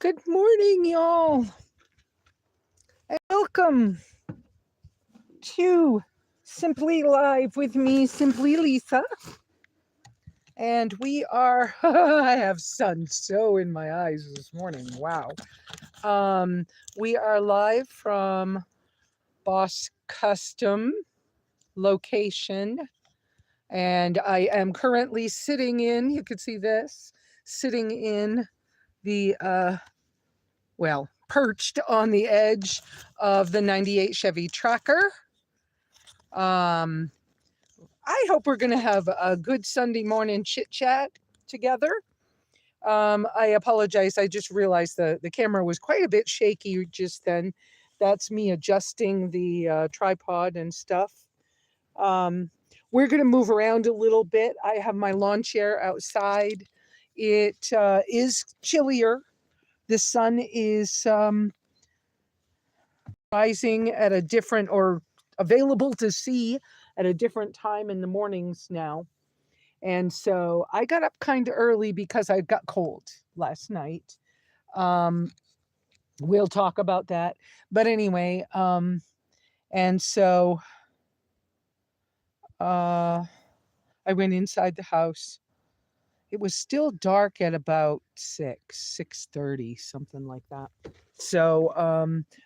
Good morning, y'all, and welcome to Simply Live with me, Simply Lesa. And we are, I have sun so in my eyes this morning. Wow. We are live from Boss Custom location. And I am currently sitting in, you can see this, sitting in the, perched on the edge of the 98 Chevy Tracker. I hope we're going to have a good Sunday morning chit chat together. I apologize. I just realized the camera was quite a bit shaky just then. That's me adjusting the tripod and stuff. We're going to move around a little bit. I have my lawn chair outside. It is chillier. The sun is rising at a different, or available to see at a different time in the mornings now. And so I got up kind of early because I got cold last night. We'll talk about that. But anyway, and so I went inside the house. It was still dark at about 6:30, something like that. So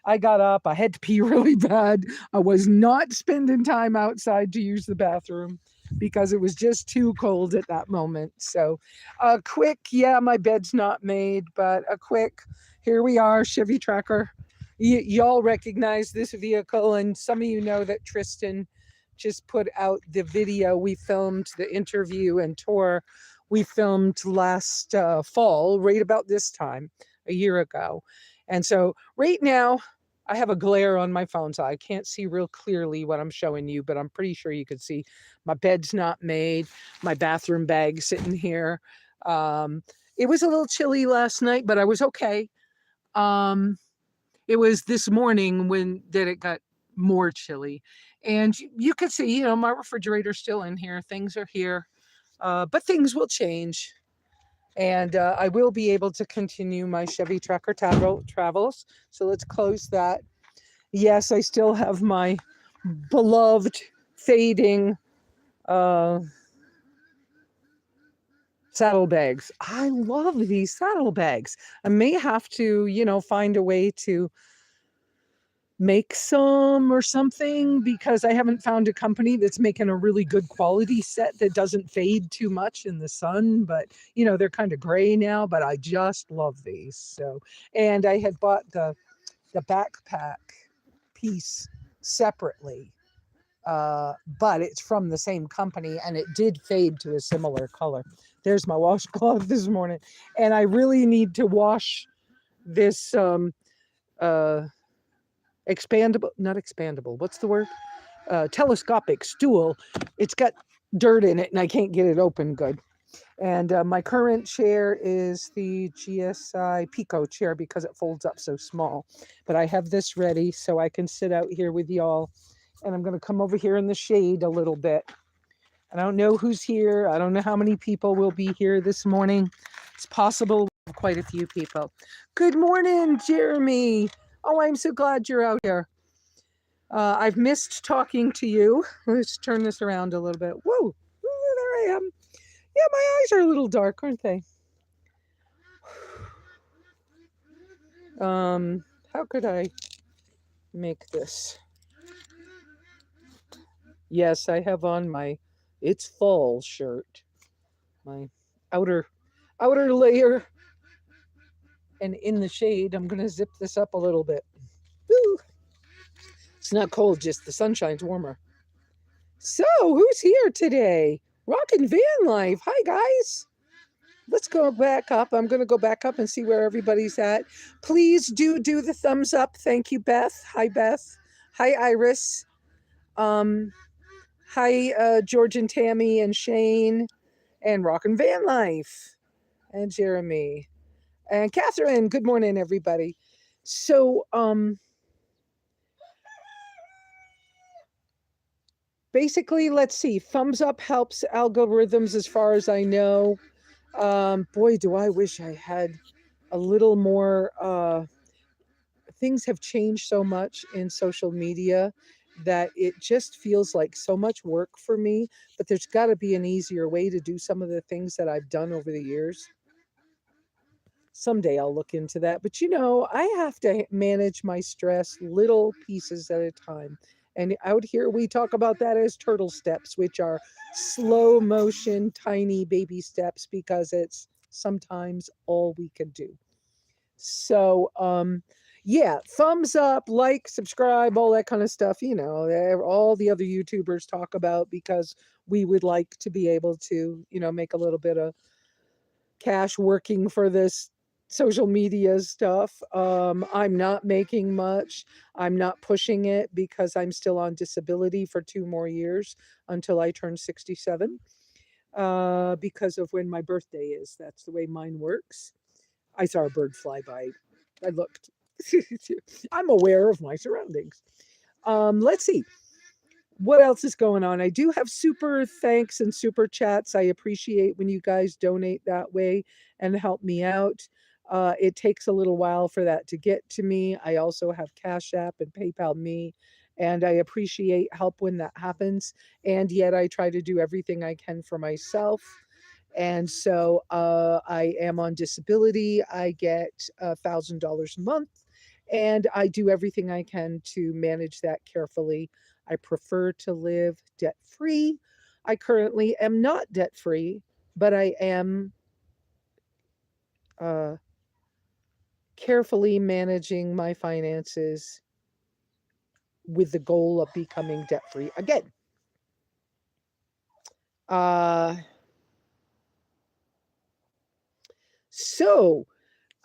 I got up. I had to pee really bad. I was not spending time outside to use the bathroom because it was just too cold at that moment. So a quick, yeah, my bed's not made, but a quick, here we are, Chevy Tracker. Y'all recognize this vehicle, and some of you know that Tristan just put out the video. We filmed the interview and tour. We filmed last fall, right about this time, a year ago. And so right now, I have a glare on my phone, so I can't see real clearly what I'm showing you, but I'm pretty sure you could see my bed's not made, my bathroom bag sitting here. It was a little chilly last night, but I was okay. It was this morning that it got more chilly. And you could see, my refrigerator's still in here. Things are here. But things will change, and I will be able to continue my Chevy Tracker Travels. So let's close that. Yes, I still have my beloved fading saddlebags. I love these saddlebags. I may have to, find a way to make some or something, because I haven't found a company that's making a really good quality set that doesn't fade too much in the sun. But they're kind of gray now, but I just love these. So, and I had bought the backpack piece separately, but it's from the same company, and it did fade to a similar color. There's my washcloth this morning, and I really need to wash this telescopic stool. It's got dirt in it and I can't get it open good. And my current chair is the GSI Pico chair because it folds up so small. But I have this ready so I can sit out here with y'all. And I'm going to come over here in the shade a little bit. I don't know who's here. I don't know how many people will be here this morning. It's possible we have quite a few people. Good morning, Jeremy. Oh, I'm so glad you're out here. I've missed talking to you. Let's turn this around a little bit. Whoa, there I am. Yeah, my eyes are a little dark, aren't they? How could I make this? Yes, I have on my It's Fall shirt. My outer layer. And in the shade, I'm going to zip this up a little bit. Woo! It's not cold, just the sunshine's warmer. So, who's here today? Rockin' Van Life. Hi, guys. Let's go back up. I'm going to go back up and see where everybody's at. Please do the thumbs up. Thank you, Beth. Hi, Beth. Hi, Iris. Hi, George and Tammy and Shane and Rockin' Van Life and Jeremy and Catherine. Good morning, everybody. So, basically, let's see. Thumbs up helps algorithms as far as I know. Boy, do I wish I had a little more things have changed so much in social media that it just feels like so much work for me, but there's got to be an easier way to do some of the things that I've done over the years. Someday I'll look into that. But I have to manage my stress little pieces at a time. And out here, we talk about that as turtle steps, which are slow motion, tiny baby steps, because it's sometimes all we can do. So, yeah, thumbs up, like, subscribe, all that kind of stuff. All the other YouTubers talk about, because we would like to be able to, make a little bit of cash working for this social media stuff. I'm not making much. I'm not pushing it because I'm still on disability for 2 more years until I turn 67, because of when my birthday is. That's the way mine works. I saw a bird fly by. I looked. I'm aware of my surroundings. Let's see. What else is going on? I do have super thanks and super chats. I appreciate when you guys donate that way and help me out. It takes a little while for that to get to me. I also have Cash App and PayPal Me, and I appreciate help when that happens. And yet I try to do everything I can for myself. And so I am on disability. I get $1,000 a month, and I do everything I can to manage that carefully. I prefer to live debt free. I currently am not debt free, but I am uh, carefully managing my finances with the goal of becoming debt free again. Uh, so,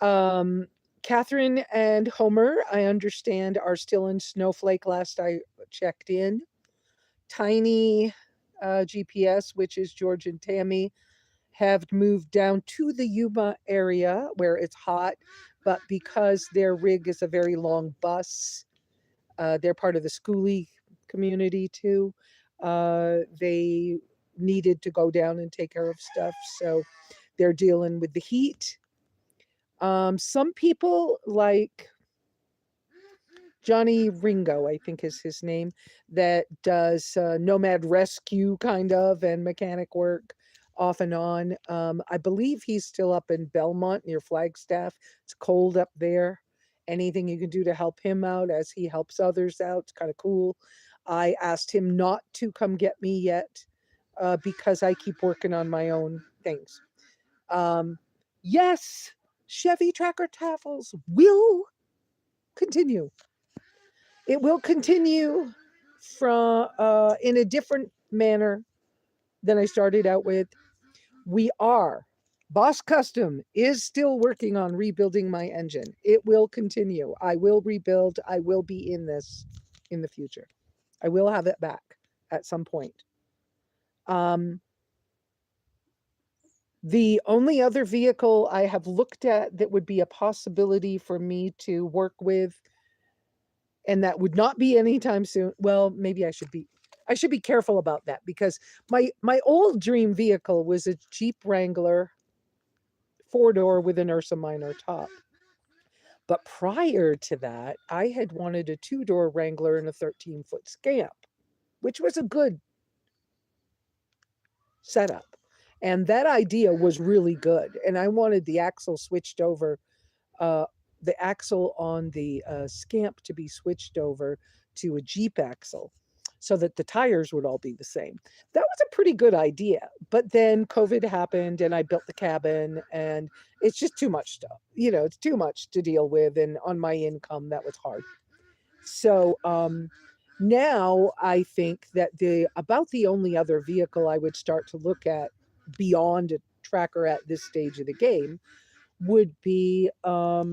um, Catherine and Homer, I understand, are still in Snowflake last I checked in. Tiny GPS, which is George and Tammy, have moved down to the Yuma area where it's hot, but because their rig is a very long bus, they're part of the schoolie community too. They needed to go down and take care of stuff, so they're dealing with the heat. Some people like Johnny Ringo, I think is his name, that does Nomad rescue kind of and mechanic work off and on. I believe he's still up in Belmont near Flagstaff. It's cold up there. Anything you can do to help him out as he helps others out, it's kind of cool. I asked him not to come get me yet because I keep working on my own things. Yes, Chevy Tracker Travels will continue. It will continue from in a different manner than I started out with. We are. Boss Custom is still working on rebuilding my engine. It will continue. I will rebuild. I will be in this in the future. I will have it back at some point. Um, the only other vehicle I have looked at that would be a possibility for me to work with, and that would not be anytime soon. Well, maybe I should be careful about that, because my old dream vehicle was a Jeep Wrangler 4-door with an Ursa Minor top. But prior to that, I had wanted a 2-door Wrangler and a 13-foot Scamp, which was a good setup. And that idea was really good. And I wanted the axle switched over, uh, the axle on the Scamp to be switched over to a Jeep axle so that the tires would all be the same. That was a pretty good idea. But then COVID happened and I built the cabin, and it's just too much stuff. It's too much to deal with. And on my income, that was hard. So now I think that about the only other vehicle I would start to look at beyond a tracker at this stage of the game would be a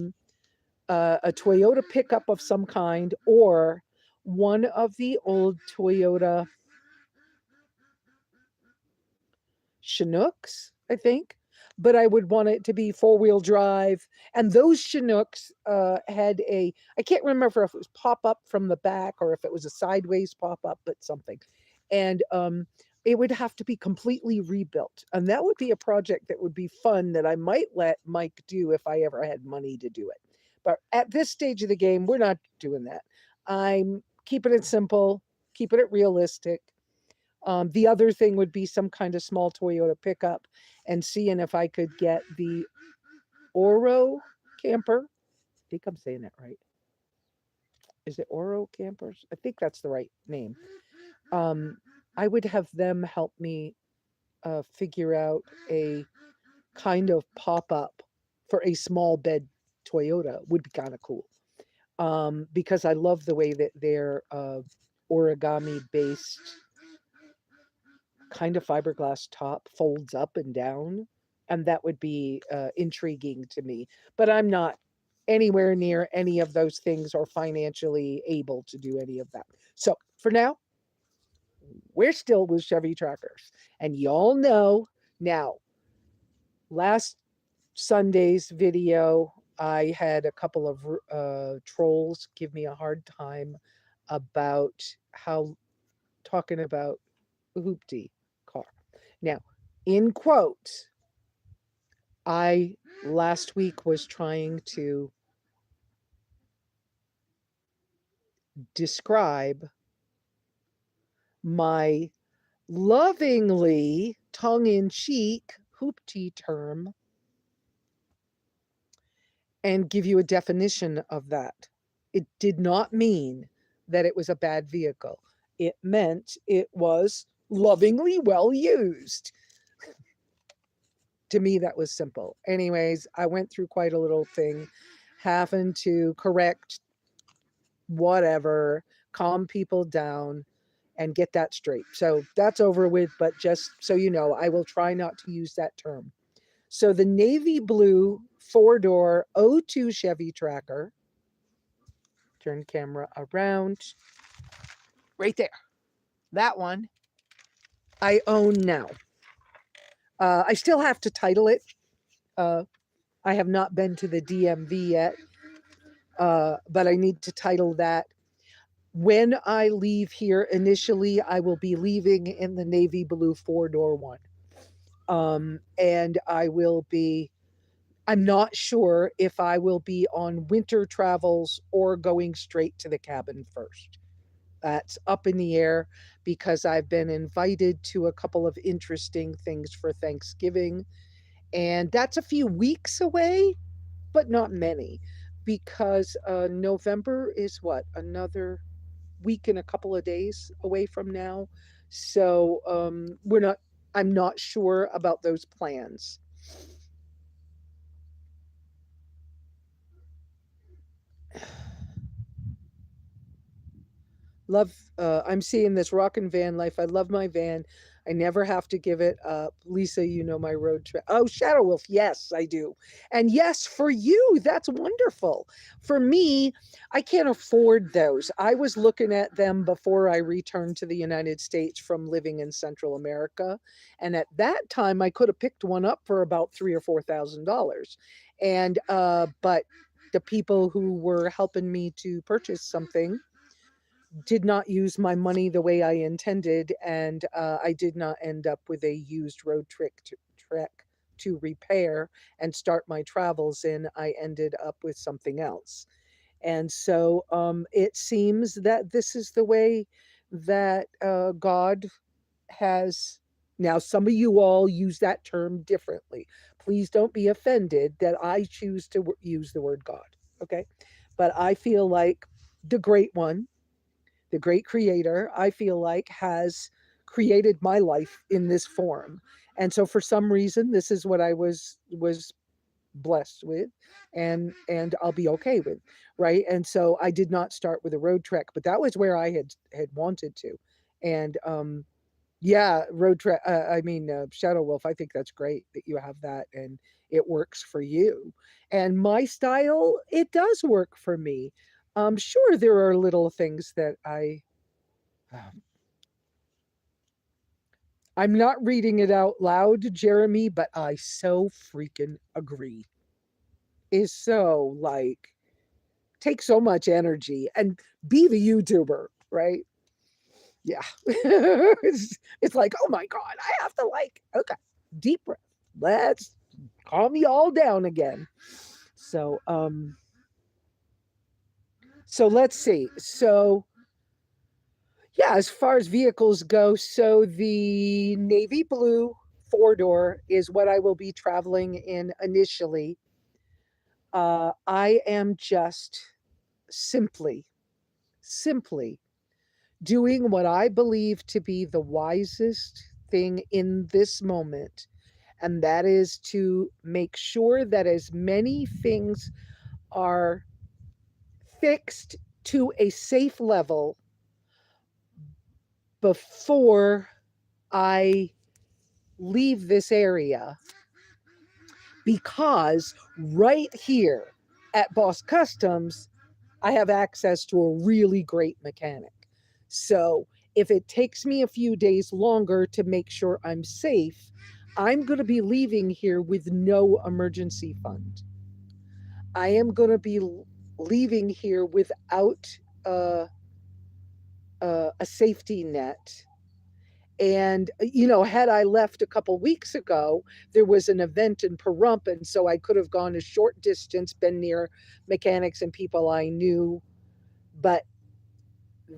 Toyota pickup of some kind, or one of the old Toyota Chinooks, I think. But I would want it to be 4-wheel drive. And those Chinooks had I can't remember if it was pop up from the back or if it was a sideways pop up, but something. And it would have to be completely rebuilt. And that would be a project that would be fun that I might let Mike do if I ever had money to do it. But at this stage of the game, we're not doing that. I'm keeping it simple, keeping it realistic. The other thing would be some kind of small Toyota pickup and seeing if I could get the Oro camper. I think I'm saying that right. Is it Oro campers? I think that's the right name. Um, I would have them help me figure out a kind of pop up for a small bed Toyota would be kind of cool. Because I love the way that their origami based kind of fiberglass top folds up and down. And that would be intriguing to me. But I'm not anywhere near any of those things or financially able to do any of that. So for now, we're still with Chevy Trackers. And y'all know now, last Sunday's video, I had a couple of trolls give me a hard time about how talking about the hoopty car. Now, in quotes, I last week was trying to describe my lovingly tongue in cheek hoopty term and give you a definition of that. It did not mean that it was a bad vehicle. It meant it was lovingly well used. To me, that was simple. Anyways, I went through quite a little thing, having to correct whatever, calm people down, and get that straight. So that's over with, but just so you know, I will try not to use that term. So the navy blue 4-door O2 Chevy Tracker, turn camera around, right there. That one I own now. I still have to title it. I have not been to the DMV yet, but I need to title that. When I leave here initially, I will be leaving in the navy blue 4-door one. And I'm not sure if I will be on winter travels or going straight to the cabin first. That's up in the air because I've been invited to a couple of interesting things for Thanksgiving. And that's a few weeks away, but not many, because November is what? Another week and a couple of days away from now. So I'm not sure about those plans. Love, I'm seeing this rockin' van life. I love my van. I never have to give it up. Lisa, you know my road trip. Oh, Shadow Wolf. Yes, I do. And yes, for you, that's wonderful. For me, I can't afford those. I was looking at them before I returned to the United States from living in Central America. And at that time, I could have picked one up for about $3,000 or $4,000. And, but the people who were helping me to purchase something did not use my money the way I intended, and I did not end up with a used road trek to repair and start my travels in. I ended up with something else. And so it seems that this is the way that God has. Now, some of you all use that term differently. Please don't be offended that I choose to use the word God, okay? But I feel like the Great One, the great creator, I feel like, has created my life in this form. And so for some reason, this is what I was blessed with, and I'll be okay with, right? And so I did not start with a road trek, but that was where I had wanted to. And yeah, road trek, I mean, Shadow Wolf, I think that's great that you have that and it works for you. And my style, it does work for me. Sure, there are little things that um, I'm not reading it out loud, Jeremy, but I so freaking agree. Is so take so much energy and be the YouTuber, right? Yeah. It's like, oh my God, I have to like, okay, deep breath. Let's calm you all down again. So, so let's see. So, yeah, as far as vehicles go, so the navy blue four door is what I will be traveling in initially. I am just simply, simply doing what I believe to be the wisest thing in this moment. And that is to make sure that as many things are fixed to a safe level before I leave this area, because right here at Boss Customs, I have access to a really great mechanic. So if it takes me a few days longer to make sure I'm safe, I'm going to be leaving here with no emergency fund. I am going to be leaving here without a, a safety net. And, had I left a couple weeks ago, there was an event in Pahrump. And so I could have gone a short distance, been near mechanics and people I knew. But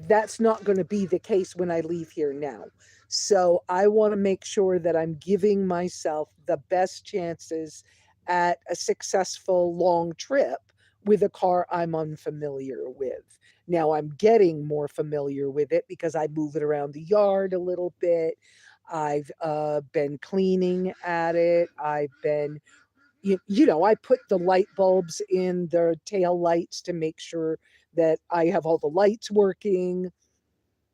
that's not going to be the case when I leave here now. So I want to make sure that I'm giving myself the best chances at a successful long trip with a car I'm unfamiliar with. Now I'm getting more familiar with it because I move it around the yard a little bit. I've been cleaning at it. I've been I put the light bulbs in the tail lights to make sure that I have all the lights working,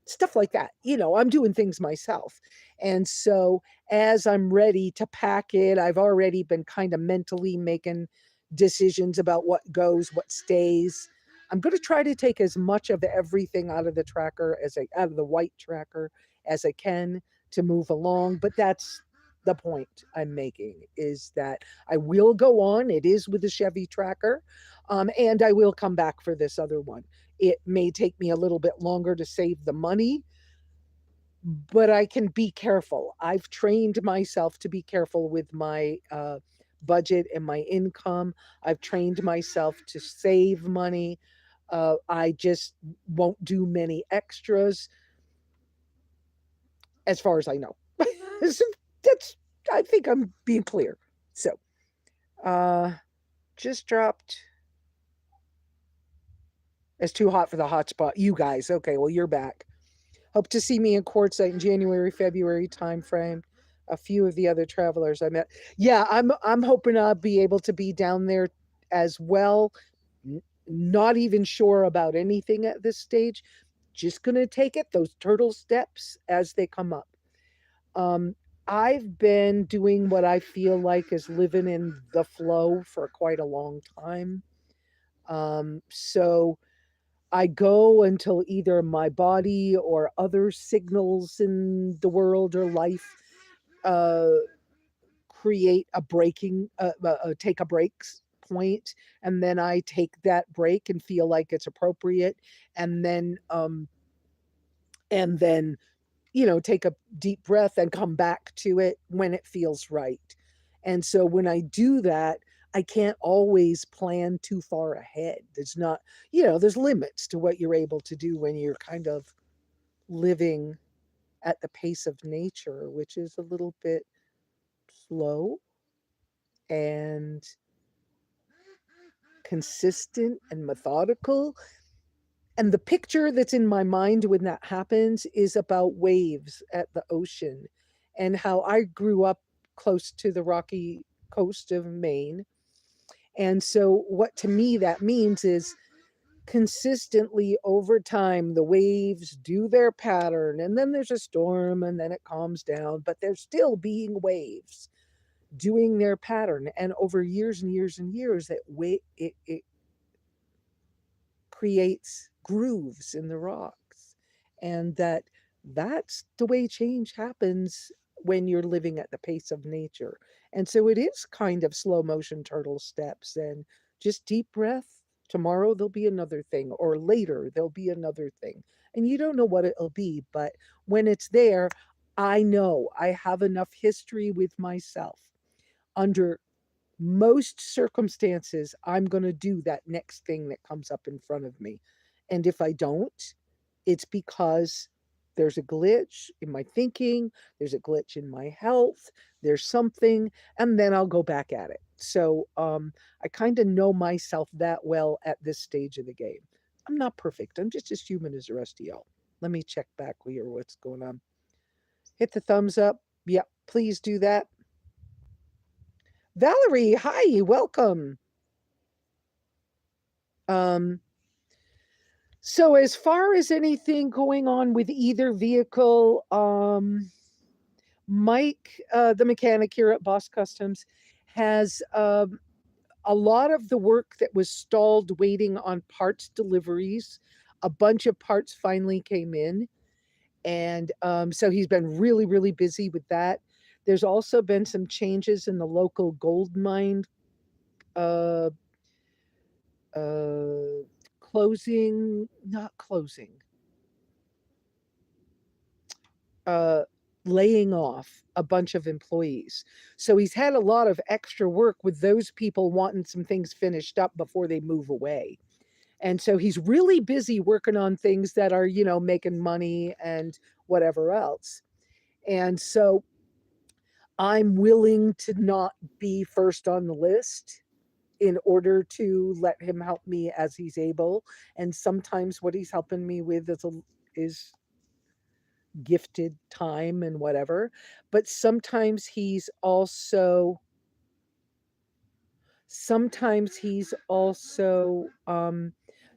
stuff like that. I'm doing things myself. And so as I'm ready to pack it, I've already been kind of mentally making decisions about what goes, what stays. I'm going to try to take as much of everything out of the tracker out of the white tracker as I can to move along, but that's the point I'm making, is that I will go on. It is with the Chevy Tracker, and I will come back for this other one. It may take me a little bit longer to save the money, but I can be careful. I've trained myself to be careful with my budget and my income. I've trained myself to save money. I just won't do many extras, as far as I know. So that's, I think I'm being clear. So, uh, just dropped. It's too hot for the hotspot. You guys, okay? Well, you're back. Hope to see me in quartzsite in January, February timeframe. A few of the other travelers I met. Yeah, I'm hoping I'll be able to be down there as well. Not even sure about anything at this stage. Just gonna take it those turtle steps as they come up. Um, I've been doing what I feel like is living in the flow for quite a long time. So I go until either my body or other signals in the world or life uh, create a take a breaks point, and then I take that break and feel like it's appropriate, and then take a deep breath and come back to it when it feels right. And so when I do that, I can't always plan too far ahead. There's not, there's limits to what you're able to do when you're kind of living at the pace of nature, which is a little bit slow and consistent and methodical. And the picture that's in my mind when that happens is about waves at the ocean, and how I grew up close to the rocky coast of Maine. And so, what to me that means is consistently over time, the waves do their pattern, and then there's a storm, and then it calms down, but they're still being waves doing their pattern. And over years and years and years, it creates grooves in the rocks, and that's the way change happens when you're living at the pace of nature. And so it is kind of slow motion turtle steps and just deep breath, Tomorrow there'll be another thing, or later there'll be another thing. And you don't know what it'll be, but when it's there, I know I have enough history with myself. Under most circumstances, I'm going to do that next thing that comes up in front of me. And if I don't, it's because there's a glitch in my thinking, there's a glitch in my health, there's something, and then I'll go back at it. So I kind of know myself that well at this stage of the game. I'm not perfect. I'm just as human as the rest of y'all. Let me check back here what's going on. Hit the thumbs up. Yep, please do that. Valerie, hi, welcome. Um, so as far as anything going on with either vehicle, Mike, the mechanic here at Boss Customs, has a lot of the work that was stalled waiting on parts deliveries. A bunch of parts finally came in. And so he's been really, really busy with that. There's also been some changes in the local gold mine uh, uh, not closing, uh, laying off a bunch of employees. So he's had a lot of extra work with those people wanting some things finished up before they move away. And so he's really busy working on things that are, making money and whatever else. And so I'm willing to not be first on the list in order to let him help me as he's able. And sometimes what he's helping me with is gifted time and whatever. But sometimes he's also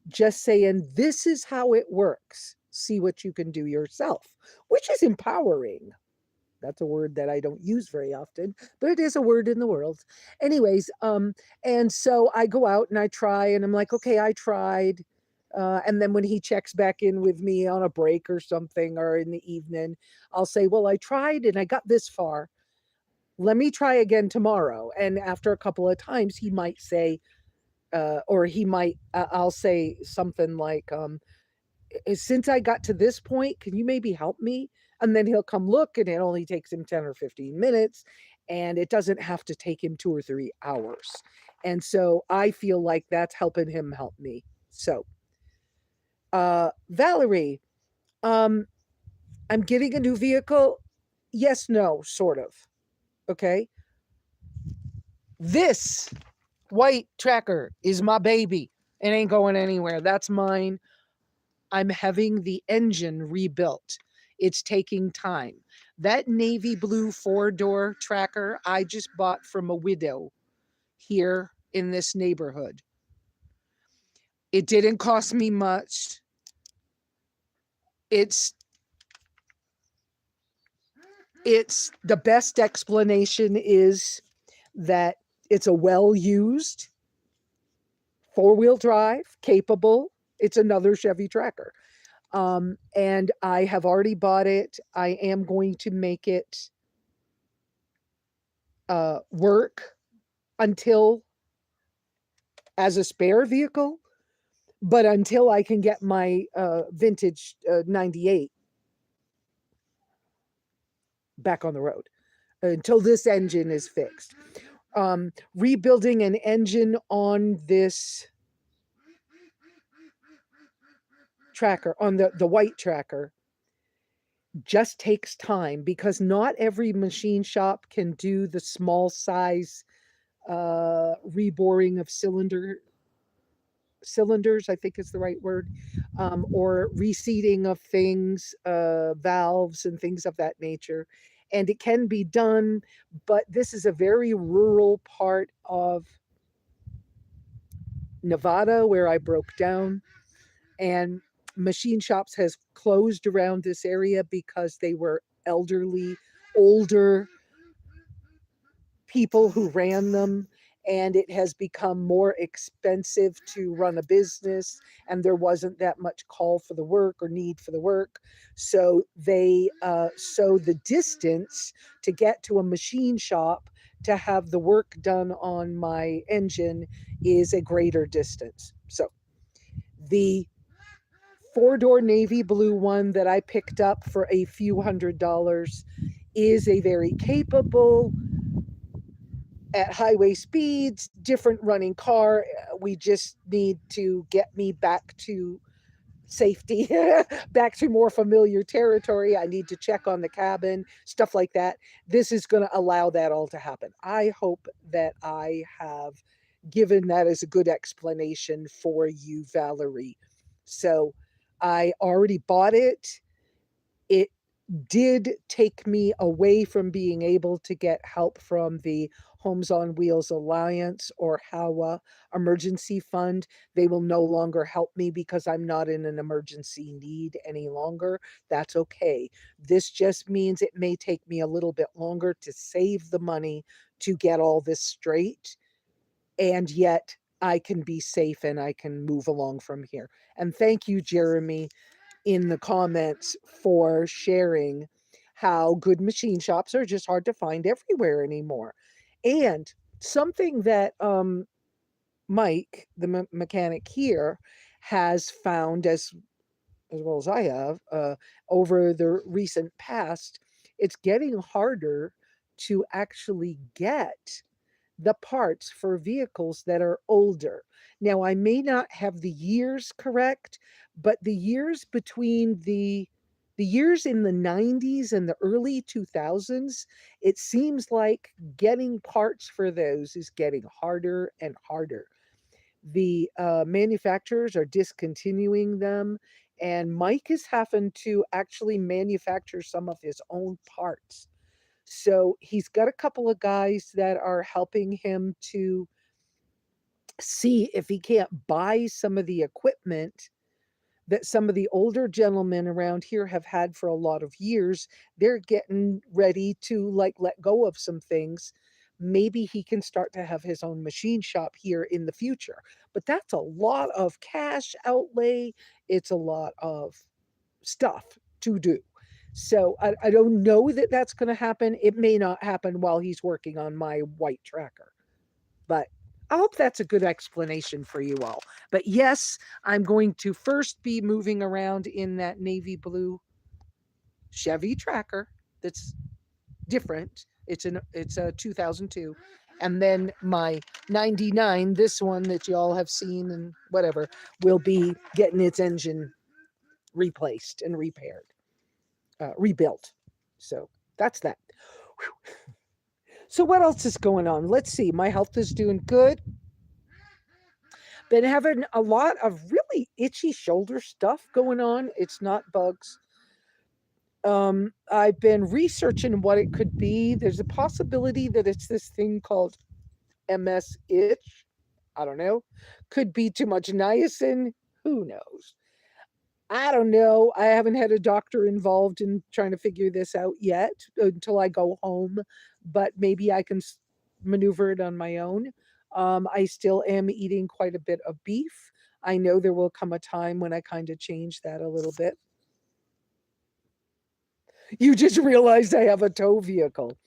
just saying, this is how it works. See what you can do yourself, which is empowering. That's a word that I don't use very often, but it is a word in the world. Anyways, and so I go out and I try and I'm like, okay, I tried. And then when he checks back in with me on a break or something or in the evening, I'll say, well, I tried and I got this far. Let me try again tomorrow. And after a couple of times, he might say, I'll say something like, since I got to this point, can you maybe help me? And then he'll come look, and it only takes him 10 or 15 minutes, and it doesn't have to take him 2 or 3 hours. And so I feel like that's helping him help me. So, Valerie, um, I'm getting a new vehicle. Yes, no, sort of. Okay. This white tracker is my baby. It ain't going anywhere. That's mine. I'm having the engine rebuilt. It's taking time. That navy blue 4-door tracker I just bought from a widow here in this neighborhood. It didn't cost me much. It's the best explanation is that it's a well-used 4-wheel drive, capable. It's another Chevy Tracker. And I have already bought it. I am going to make it work until as a spare vehicle, but until I can get my vintage 98 back on the road, until this engine is fixed. Rebuilding an engine on this tracker, on the white tracker, just takes time because not every machine shop can do the small size reboring of cylinders, I think is the right word, or reseating of things, valves and things of that nature. And it can be done, but this is a very rural part of Nevada where I broke down, and machine shops has closed around this area because they were elderly, older people who ran them, and it has become more expensive to run a business, and there wasn't that much call for the work or need for the work. So the distance to get to a machine shop to have the work done on my engine is a greater distance. So the four-door navy blue one that I picked up for a few $100s is a very capable, at highway speeds, different running car. We just need to get me back to safety, back to more familiar territory. I need to check on the cabin, stuff like that. This is going to allow that all to happen. I hope that I have given that as a good explanation for you, Valerie. So I already bought it. It did take me away from being able to get help from the Homes on Wheels Alliance or HAWA Emergency Fund. They will no longer help me because I'm not in an emergency need any longer. That's okay. This just means it may take me a little bit longer to save the money to get all this straight. And yet I can be safe and I can move along from here. And thank you, Jeremy, in the comments for sharing how good machine shops are just hard to find everywhere anymore. And something that Mike, the mechanic here, has found as well as I have over the recent past, it's getting harder to actually get the parts for vehicles that are older. Now, I may not have the years correct, but the years between the years in the 90s and the early 2000s, it seems like getting parts for those is getting harder and harder. The manufacturers are discontinuing them, and Mike is having to actually manufacture some of his own parts. So he's got a couple of guys that are helping him to see if he can't buy some of the equipment that some of the older gentlemen around here have had for a lot of years. They're getting ready to like let go of some things. Maybe he can start to have his own machine shop here in the future. But that's a lot of cash outlay. It's a lot of stuff to do. So I don't know that that's going to happen. It may not happen while he's working on my white tracker. But I hope that's a good explanation for you all. But yes, I'm going to first be moving around in that navy blue Chevy Tracker that's different. It's a 2002. And then my 99, this one that y'all have seen and whatever, will be getting its engine replaced and repaired, rebuilt. So that's that. Whew. So what else is going on? Let's see. My health is doing good. Been having a lot of really itchy shoulder stuff going on. It's not bugs. I've been researching what it could be. There's a possibility that it's this thing called MS itch. I don't know. Could be too much niacin. Who knows? I don't know. I haven't had a doctor involved in trying to figure this out yet until I go home, but maybe I can maneuver it on my own. I still am eating quite a bit of beef. I know there will come a time when I kind of change that a little bit. You just realized I have a tow vehicle.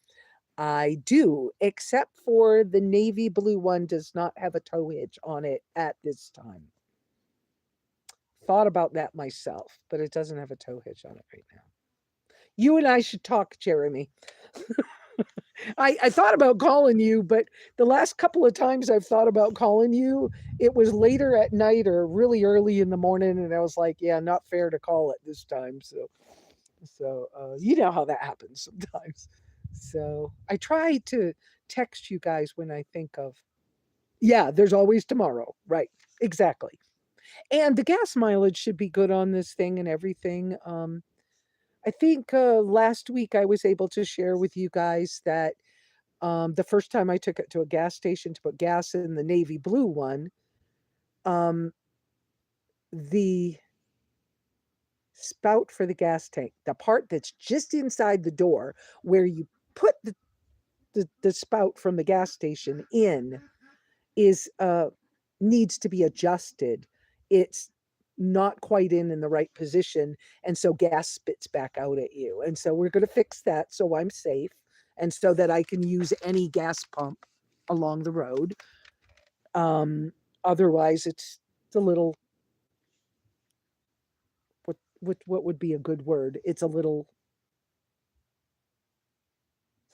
I do, except for the navy blue one does not have a tow hitch on it at this time. Thought about that myself, but it doesn't have a tow hitch on it right now. You and I should talk, Jeremy. I thought about calling you, but the last couple of times I've thought about calling you, it was later at night or really early in the morning, and I was like, yeah, not fair to call it this time. So you know how that happens sometimes. So I try to text you guys when I think of, yeah, there's always tomorrow. Right. Exactly. And the gas mileage should be good on this thing and everything. I think last week I was able to share with you guys that the first time I took it to a gas station to put gas in the navy blue one, um, the spout for the gas tank, the part that's just inside the door where you put the spout from the gas station in, is needs to be adjusted. It's not quite in the right position, and so gas spits back out at you. And so we're going to fix that so I'm safe and so that I can use any gas pump along the road. Um, Otherwise, it's a little, what would be a good word? It's a little,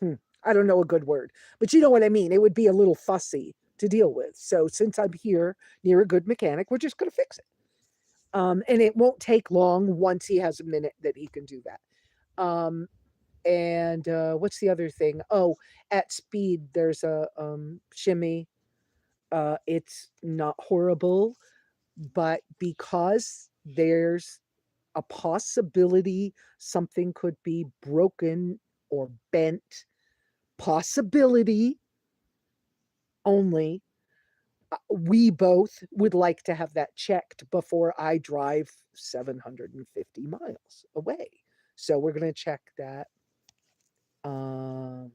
hmm, I don't know a good word, but you know what I mean. It would be a little fussy to deal with. So since I'm here near a good mechanic, we're just going to fix it. And it won't take long once he has a minute that he can do that. And what's the other thing? Oh, at speed, there's a shimmy. It's not horrible, but because there's a possibility something could be broken or bent, possibility only, we both would like to have that checked before I drive 750 miles away. So we're going to check that. Um,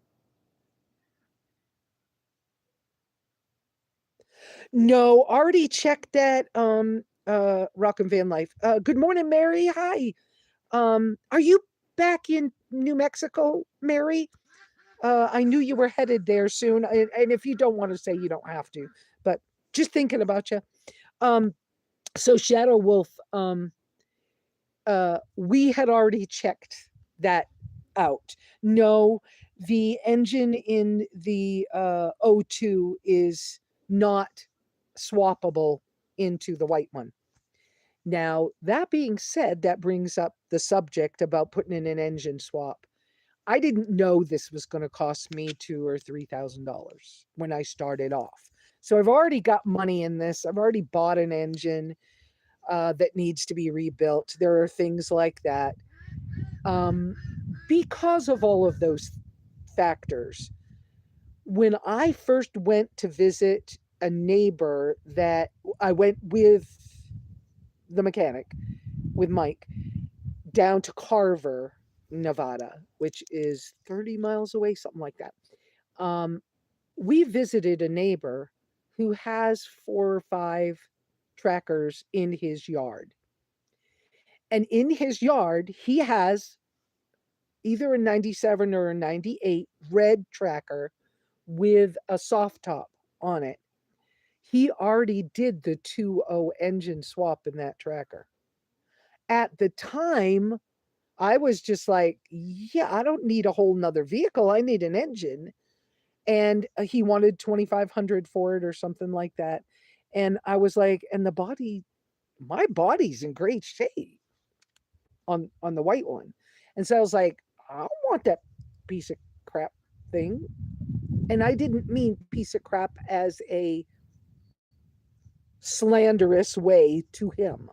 no, already checked that. Rock and Van Life. Good morning, Mary. Hi. Are you back in New Mexico, Mary? I knew you were headed there soon, and if you don't want to say, you don't have to. But just thinking about you. Um, so Shadow Wolf, we had already checked that out. No, the engine in the O2 is not swappable into the white one. Now, that being said, that brings up the subject about putting in an engine swap. I didn't know this was going to cost me $2,000 or $3,000 when I started off. So I've already got money in this. I've already bought an engine that needs to be rebuilt. There are things like that. Um, because of all of those factors, when I first went to visit a neighbor that I went with the mechanic, with Mike, down to Carver, Nevada, which is 30 miles away, something like that. We visited a neighbor who has 4 or 5 trackers in his yard. And in his yard, he has either a 97 or a 98 red tracker with a soft top on it. He already did the 2.0 engine swap in that tracker. At the time, I was just like, yeah, I don't need a whole nother vehicle. I need an engine. And he wanted 2,500 for it or something like that. And I was like, and the body, my body's in great shape on the white one. And so I was like, I don't want that piece of crap thing. And I didn't mean piece of crap as a slanderous way to him.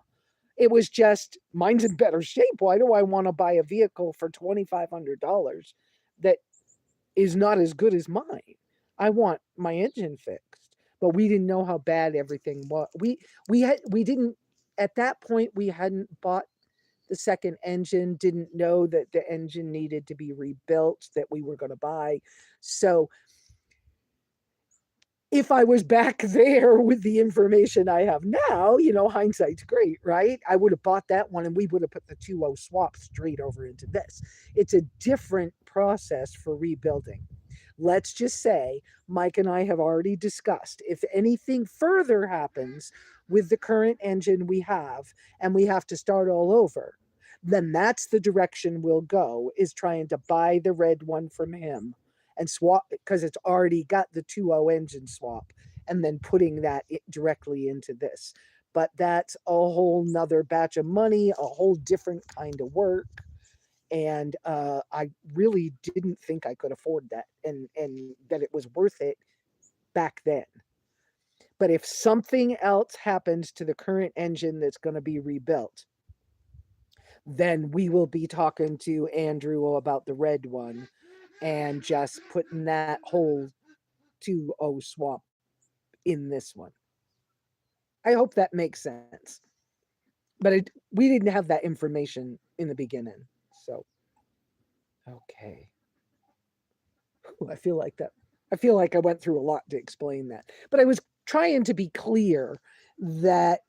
It was just, mine's in better shape. Why do I want to buy a vehicle for $2,500 that is not as good as mine? I want my engine fixed. But we didn't know how bad everything was. We didn't, at that point, we hadn't bought the second engine, didn't know that the engine needed to be rebuilt, that we were going to buy. So if I was back there with the information I have now, hindsight's great, right? I would have bought that one and we would have put the 2.0 swap straight over into this. It's a different process for rebuilding. Let's just say Mike and I have already discussed if anything further happens with the current engine we have and we have to start all over, then that's the direction we'll go, is trying to buy the red one from him and swap, because it's already got the 2.0 engine swap, and then putting that directly into this. But that's a whole nother batch of money, a whole different kind of work. And I really didn't think I could afford that, and that it was worth it back then. But if something else happens to the current engine that's going to be rebuilt, then we will be talking to Andrew about the red one and just putting that whole 2.0 swap in this one. I hope that makes sense. But we didn't have that information in the beginning. So, okay. I feel like that. I feel like I went through a lot to explain that. But I was trying to be clear that,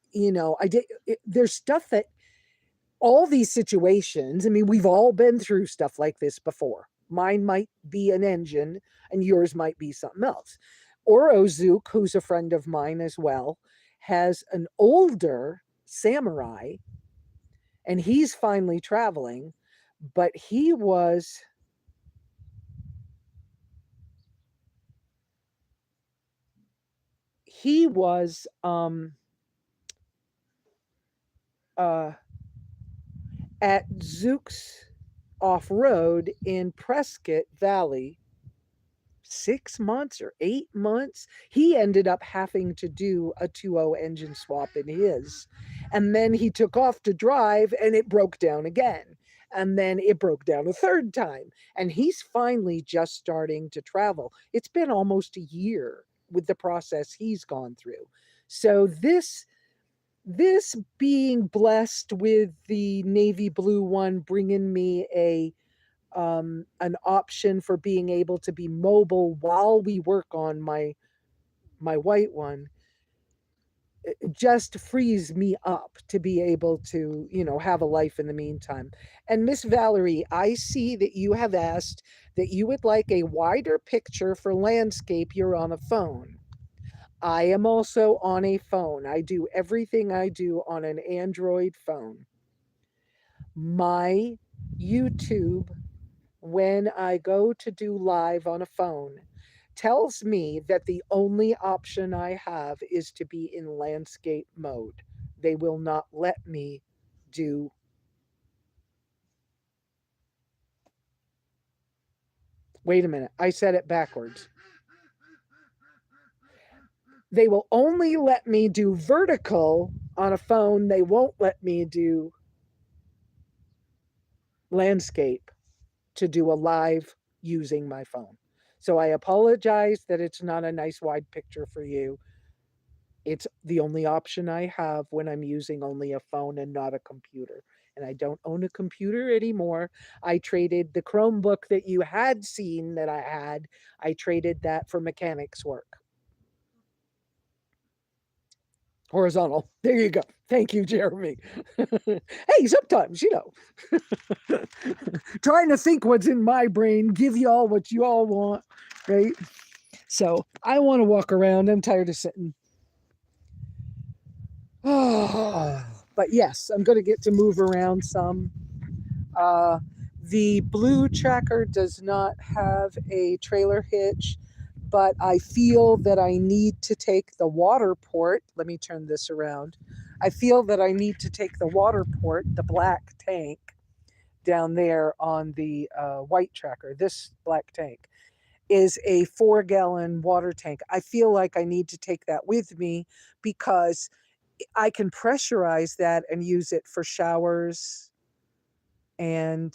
there's stuff that all these situations, I mean, we've all been through stuff like this before. Mine might be an engine and yours might be something else. Orozuk, who's a friend of mine as well, has an older Samurai, and he's finally traveling, but he was uh at Zook's off road in Prescott Valley 6 months or 8 months. He ended up having to do a 2.0 engine swap in his. And then he took off to drive and it broke down again. And then it broke down a third time. And he's finally just starting to travel. It's been almost a year with the process he's gone through. So this being blessed with the navy blue one bringing me an option for being able to be mobile while we work on my white one, it just frees me up to be able to, have a life in the meantime. And Miss Valerie, I see that you have asked that you would like a wider picture for landscape. You're on a phone. I am also on a phone. I do everything I do on an Android phone. My YouTube, when I go to do live on a phone, tells me that the only option I have is to be in landscape mode. They will not let me do. Wait a minute, I said it backwards. They will only let me do vertical on a phone. They won't let me do landscape to do a live using my phone. So I apologize that it's not a nice wide picture for you. It's the only option I have when I'm using only a phone and not a computer. And I don't own a computer anymore. I traded the Chromebook that you had seen that I had, I traded that for mechanics work. Horizontal. There you go. Thank you, Jeremy. Hey, sometimes, trying to think what's in my brain, give you all what you all want, right? So I want to walk around. I'm tired of sitting. But yes, I'm going to get to move around some. The blue Tracker does not have a trailer hitch, but I feel that I need to take the water port. Let me turn this around. I feel that I need to take the water port, the black tank, down there on the white Tracker. This black tank is a 4-gallon water tank. I feel like I need to take that with me because I can pressurize that and use it for showers and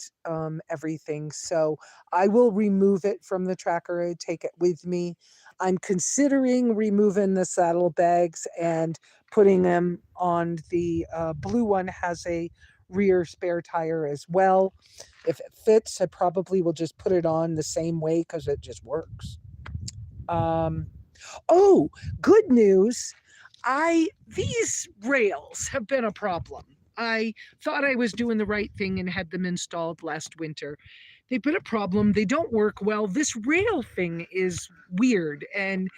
everything. So I will remove it from the Tracker and take it with me. I'm considering removing the saddlebags and putting them on the blue one. Has a rear spare tire as well. If it fits, I probably will just put it on the same way because it just works. Oh, good news. These rails have been a problem. I thought I was doing the right thing and had them installed last winter. They've been a problem. They don't work well. This rail thing is weird. And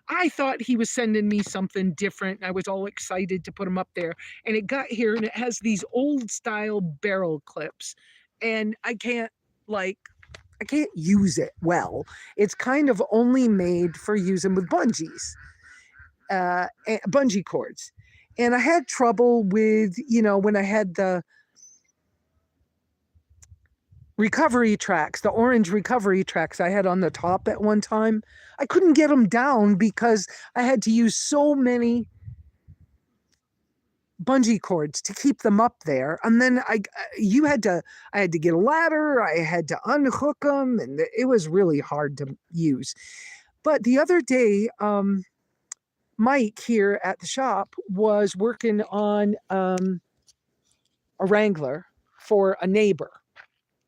I thought he was sending me something different. I was all excited to put them up there. And it got here and it has these old style barrel clips. And I can't use it well. It's kind of only made for using with bungees. Bungee cords. And I had trouble with, when I had the recovery tracks, the orange recovery tracks I had on the top at one time. I couldn't get them down because I had to use so many bungee cords to keep them up there. And then I had to get a ladder. I had to unhook them, and it was really hard to use. But the other day, Mike here at the shop was working on a Wrangler for a neighbor,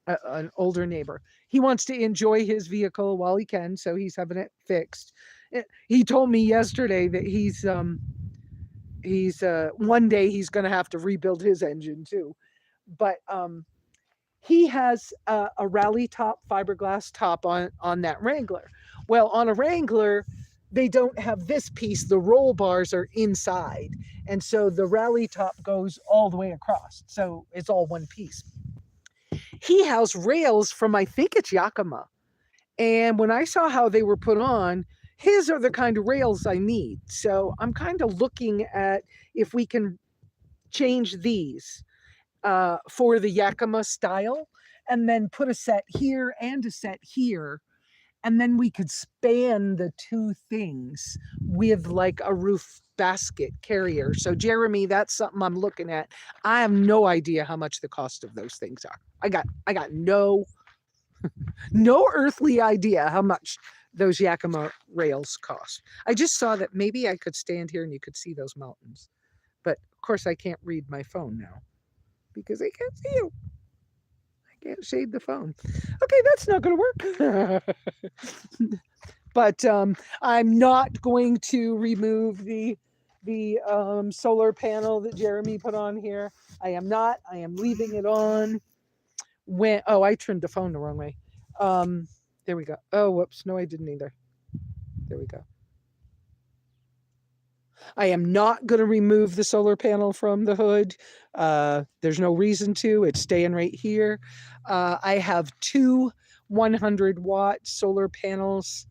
an older neighbor. He wants to enjoy his vehicle while he can, so he's having it fixed. He told me yesterday that he's one day he's going to have to rebuild his engine too. But he has a rally top, fiberglass top on that Wrangler. Well, on a Wrangler, they don't have this piece. The roll bars are inside. And so the rally top goes all the way across. So it's all one piece. He has rails from, I think it's Yakima. And when I saw how they were put on, his are the kind of rails I need. So I'm kind of looking at if we can change these for the Yakima style, and then put a set here and a set here. And then we could span the two things with like a roof basket carrier. So Jeremy, that's something I'm looking at. I have no idea how much the cost of those things are. I got no earthly idea how much those Yakima rails cost. I just saw that maybe I could stand here and you could see those mountains. But of course I can't read my phone now because I can't see you. I can't shade the phone. Okay, that's not going to work. But I'm not going to remove the solar panel that Jeremy put on here. I am not. I am leaving it on. I turned the phone the wrong way. There we go. Oh, whoops. No, I didn't either. There we go. I am not going to remove the solar panel from the hood. There's no reason to. It's staying right here. I have two 100-watt solar panels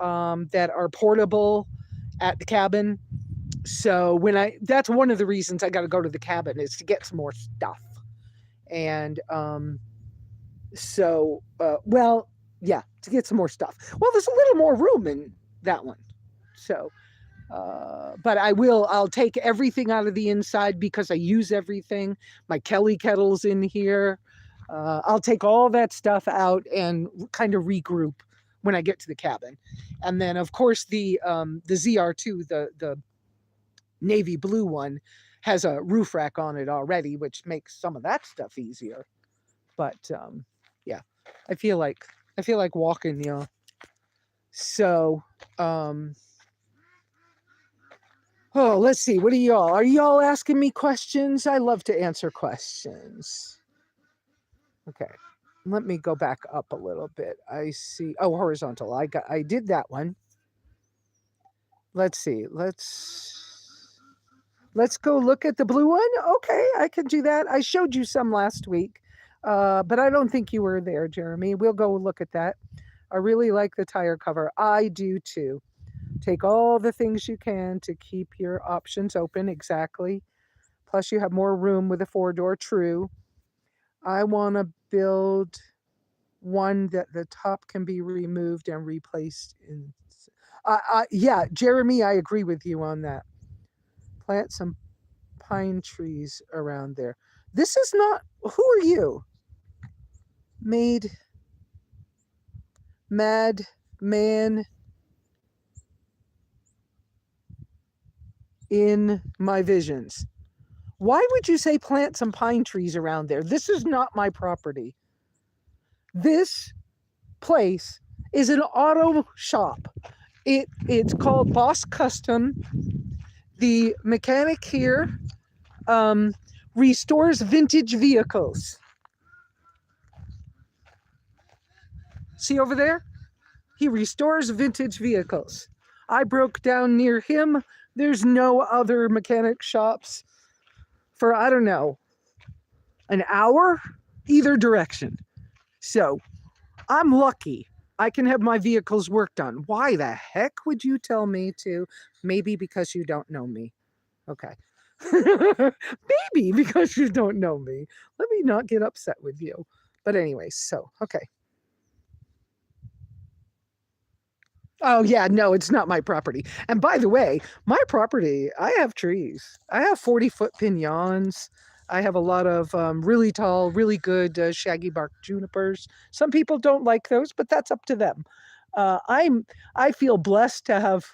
that are portable at the cabin. So that's one of the reasons I got to go to the cabin, is to get some more stuff. And to get some more stuff. Well, there's a little more room in that one. So, but I'll take everything out of the inside because I use everything. My Kelly kettle's in here. I'll take all that stuff out and kind of regroup when I get to the cabin. And then of course the ZR2, the navy blue one, has a roof rack on it already, which makes some of that stuff easier. But yeah, I feel like walking, y'all. So let's see. What are y'all asking me questions? I love to answer questions. Okay. Let me go back up a little bit. I see. Oh, horizontal. I did that one. Let's see. Let's go look at the blue one. Okay, I can do that. I showed you some last week, but I don't think you were there, Jeremy. We'll go look at that. I really like the tire cover. I do too. Take all the things you can to keep your options open. Exactly. Plus you have more room with a 4-door. True. I want to build one that the top can be removed and replaced in. Yeah, Jeremy, I agree with you on that. Plant some pine trees around there. This is not. Who are you? Mad man in my visions. Why would you say plant some pine trees around there? This is not my property. This place is an auto shop. It's called Boss Custom. The mechanic here restores vintage vehicles. See over there? He restores vintage vehicles. I broke down near him. There's no other mechanic shops for, I don't know, an hour either direction. So I'm lucky. I can have my vehicles worked on. Why the heck would you tell me to? Maybe because you don't know me. Okay. Maybe because you don't know me. Let me not get upset with you. But anyway, so, okay. Oh, yeah, no, it's not my property. And by the way, my property, I have trees. I have 40-foot piñons. I have a lot of really tall, really good shaggy bark junipers. Some people don't like those, but that's up to them. I feel blessed to have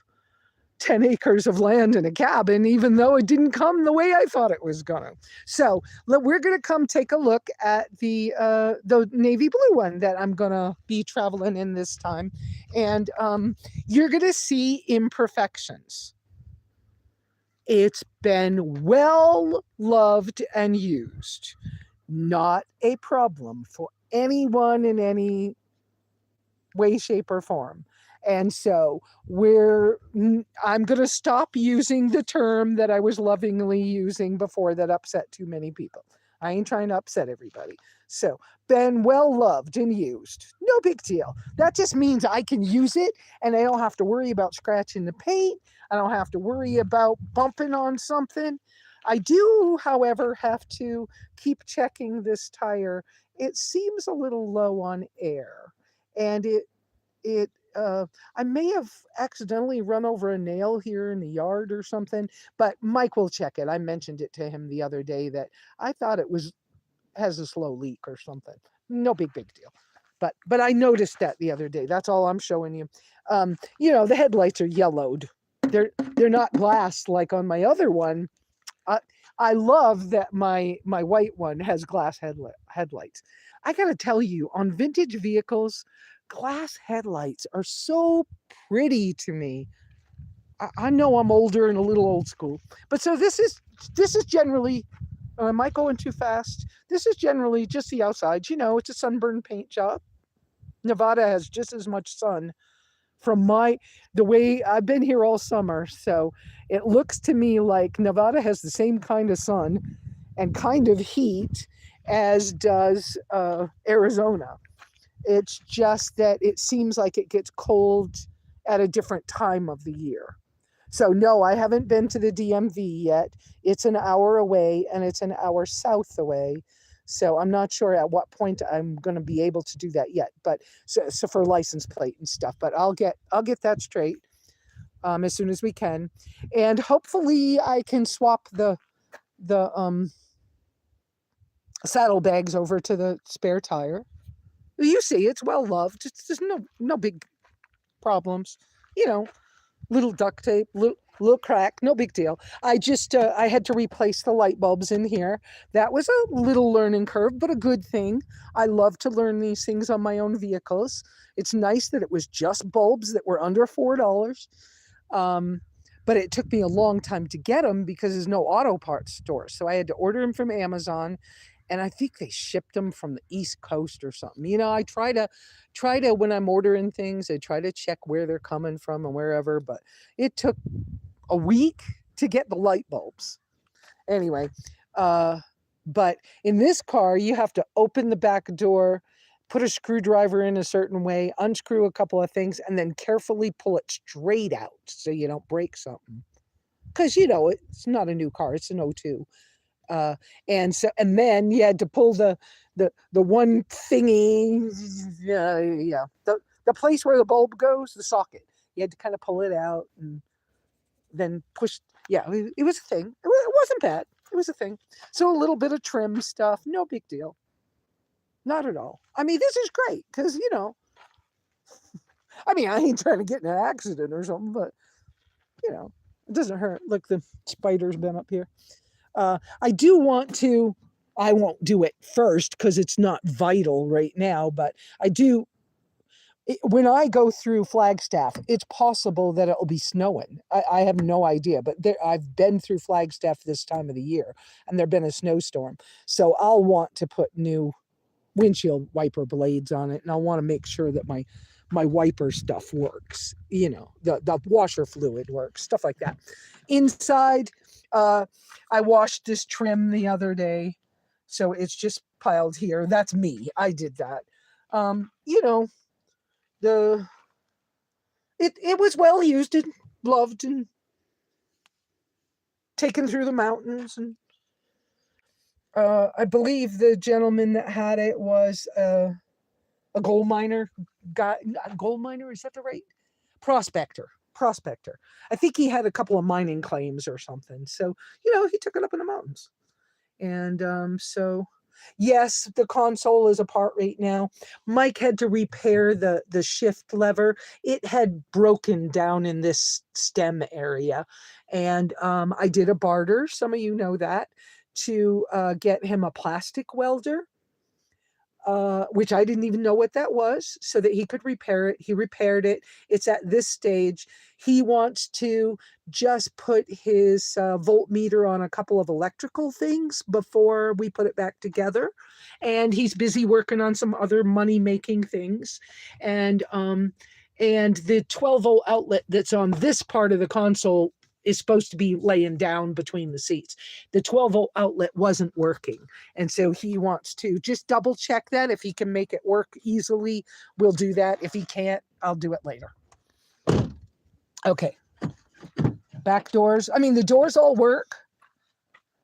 10 acres of land and a cabin, even though it didn't come the way I thought it was going to. So we're going to come take a look at the navy blue one that I'm going to be traveling in this time. And you're going to see imperfections. It's been well loved and used. not a problem for anyone in any way, shape, or form. And so I'm going to stop using the term that I was lovingly using before that upset too many people. I ain't trying to upset everybody. So, been well loved and used. No big deal. That just means I can use it and I don't have to worry about scratching the paint. I don't have to worry about bumping on something. I do, however, have to keep checking this tire. It seems a little low on air, and I may have accidentally run over a nail here in the yard or something, but Mike will check it. I mentioned it to him the other day that I thought it has a slow leak or something. No big deal. But I noticed that the other day. That's all I'm showing you. The headlights are yellowed. They're not glass like on my other one. I love that my white one has glass headlights. I gotta tell you, on vintage vehicles, glass headlights are so pretty to me. I know I'm older and a little old school, but so this is generally. Am I going too fast? This is generally just the outside. It's a sunburn paint job. Nevada has just as much sun from the way I've been here all summer. So it looks to me like Nevada has the same kind of sun and kind of heat as does Arizona. It's just that it seems like it gets cold at a different time of the year. So no, I haven't been to the DMV yet. It's an hour away and it's an hour south away. So I'm not sure at what point I'm going to be able to do that yet. But so for license plate and stuff, but I'll get that straight as soon as we can, and hopefully I can swap the saddlebags over to the spare tire. You see, it's well loved. There's no big problems. Little duct tape, little crack, no big deal. I just I had to replace the light bulbs in here. That was a little learning curve, but a good thing. I love to learn these things on my own vehicles. It's nice that it was just bulbs that were under $4. But it took me a long time to get them because there's no auto parts store. So I had to order them from Amazon, and I think they shipped them from the East Coast or something. I try to when I'm ordering things, I try to check where they're coming from and wherever, but it took a week to get the light bulbs. Anyway, but in this car, you have to open the back door, put a screwdriver in a certain way, unscrew a couple of things, and then carefully pull it straight out so you don't break something. Because, it's not a new car, it's an 02. And then you had to pull the one thingy, the place where the bulb goes, the socket. You had to kind of pull it out and then push. Yeah, it was a thing. It wasn't bad. It was a thing. So a little bit of trim stuff, no big deal. Not at all. I mean, this is great because I ain't trying to get in an accident or something, but it doesn't hurt. Look, the spider's been up here. I do want to, I won't do it first because it's not vital right now, but I do, when I go through Flagstaff, it's possible that it'll be snowing. I have no idea, but I've been through Flagstaff this time of the year and there've been a snowstorm. So I'll want to put new windshield wiper blades on it, and I'll want to make sure that my wiper stuff works, the washer fluid works, stuff like that. Inside, I washed this trim the other day, so it's just piled here. That's me. I did that. It was well used and loved and taken through the mountains, and I believe the gentleman that had it was a gold miner guy. Gold miner, is that the right? Prospector. I think he had a couple of mining claims or something. So, he took it up in the mountains. And so, yes, the console is apart right now. Mike had to repair the shift lever. It had broken down in this stem area. And I did a barter, some of you know that, to get him a plastic welder. which I didn't even know what that was, so that he could repair it. He repaired it. It's at this stage. He wants to just put his voltmeter on a couple of electrical things before we put it back together. And he's busy working on some other money-making things. And the 12-volt outlet that's on this part of the console is supposed to be laying down between the seats. The 12-volt outlet wasn't working. And so he wants to just double check that. If he can make it work easily, we'll do that. If he can't, I'll do it later. Okay. Back doors. I mean, the doors all work.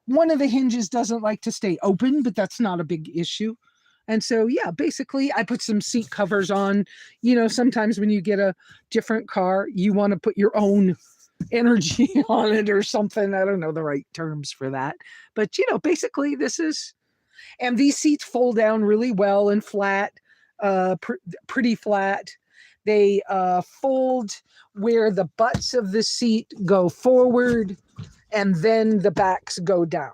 One of the hinges doesn't like to stay open, but that's not a big issue. And so, yeah, basically I put some seat covers on. You know, sometimes when you get a different car, you want to put your own energy on it or something. I don't know the right terms for that. But, you know, basically this is, and these seats fold down really well and flat, pretty flat. They fold where the butts of the seat go forward and then the backs go down.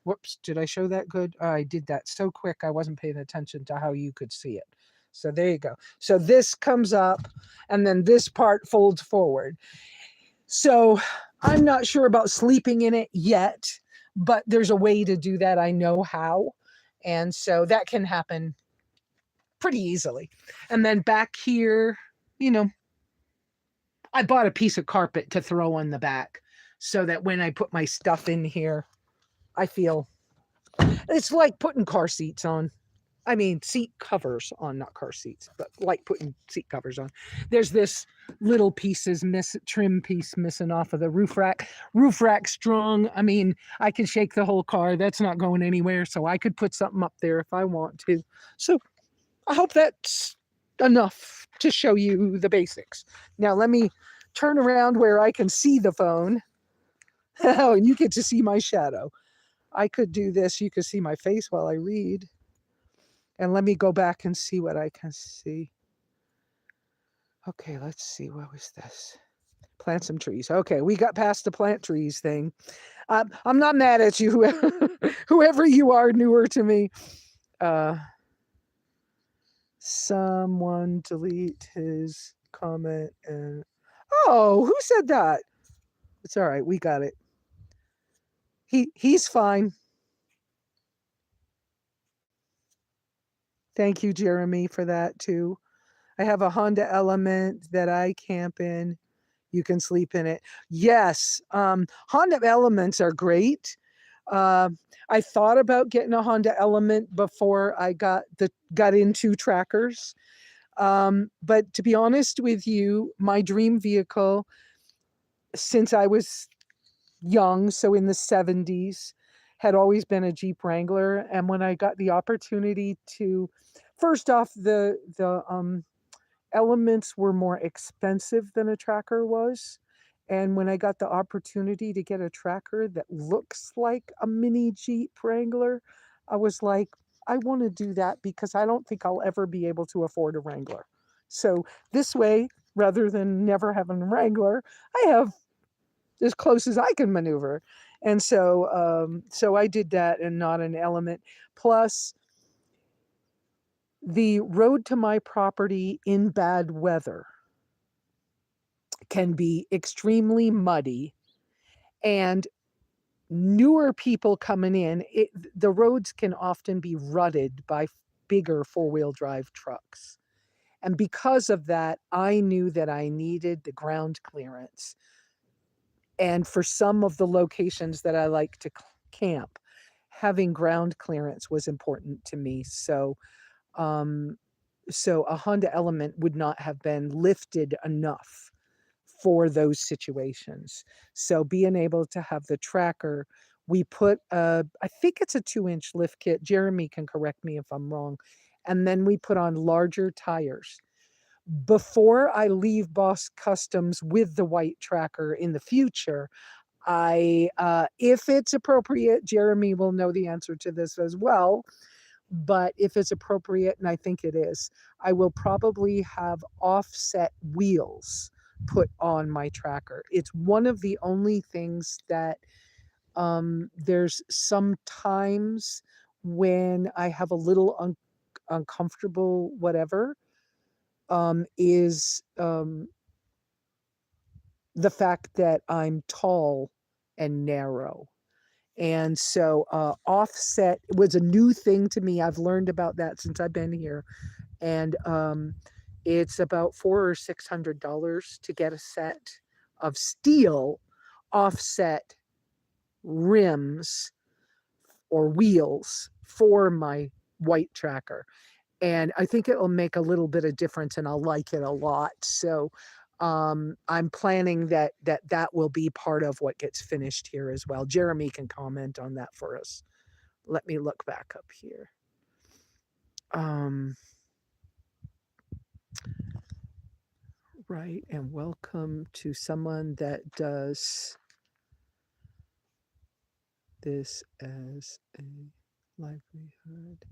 Whoops, did I show that good? I did that so quick I wasn't paying attention to how you could see it. So there you go. So this comes up and then this part folds forward. So I'm not sure about sleeping in it yet, but there's a way to do that. I know how. And so that can happen pretty easily. And then back here, you know, I bought a piece of carpet to throw on the back so that when I put my stuff in here, I feel it's like putting car seats on. I mean, seat covers on, not car seats, but like putting seat covers on. There's this little trim piece missing off of the roof rack. Roof rack strong. I mean, I can shake the whole car. That's not going anywhere. So I could put something up there if I want to. So I hope that's enough to show you the basics. Now let me turn around where I can see the phone. Oh, and you get to see my shadow. I could do this. You could see my face while I read. And let me go back and see what I can see. Okay, let's see. What was this? Plant some trees. Okay, we got past the plant trees thing. I'm not mad at you, whoever you are, newer to me. Someone delete his comment and... Oh, who said that? It's all right. We got it. He's fine. Thank you, Jeremy, for that too. I have a Honda Element that I camp in. You can sleep in it. Yes, Honda Elements are great. I thought about getting a Honda Element before I got into trackers. But to be honest with you, my dream vehicle since I was young, so in the 70s, had always been a Jeep Wrangler. And when I got the opportunity to, first off, the Elements were more expensive than a Tracker was. And when I got the opportunity to get a Tracker that looks like a mini Jeep Wrangler, I was like, I want to do that because I don't think I'll ever be able to afford a Wrangler. So this way, rather than never having a Wrangler, I have as close as I can maneuver. And so I did that and not an Element. Plus, the road to my property in bad weather can be extremely muddy, and newer people coming in, the roads can often be rutted by bigger four-wheel drive trucks. And because of that, I knew that I needed the ground clearance. And for some of the locations that I like to camp, having ground clearance was important to me. So a Honda Element would not have been lifted enough for those situations. So being able to have the Tracker, we put I think it's a 2-inch lift kit. Jeremy can correct me if I'm wrong. And then we put on larger tires. Before I leave Boss Customs with the white Tracker in the future, if it's appropriate, Jeremy will know the answer to this as well. But if it's appropriate, and I think it is, I will probably have offset wheels put on my Tracker. It's one of the only things that there's sometimes when I have a little uncomfortable, whatever, is the fact that I'm tall and narrow. And so offset was a new thing to me. I've learned about that since I've been here. And it's about $400 or $600 to get a set of steel offset rims or wheels for my white tracker. And I think it'll make a little bit of difference and I'll like it a lot. So I'm planning that will be part of what gets finished here as well. Jeremy can comment on that for us. Let me look back up here. Right, and welcome to someone that does this as a livelihood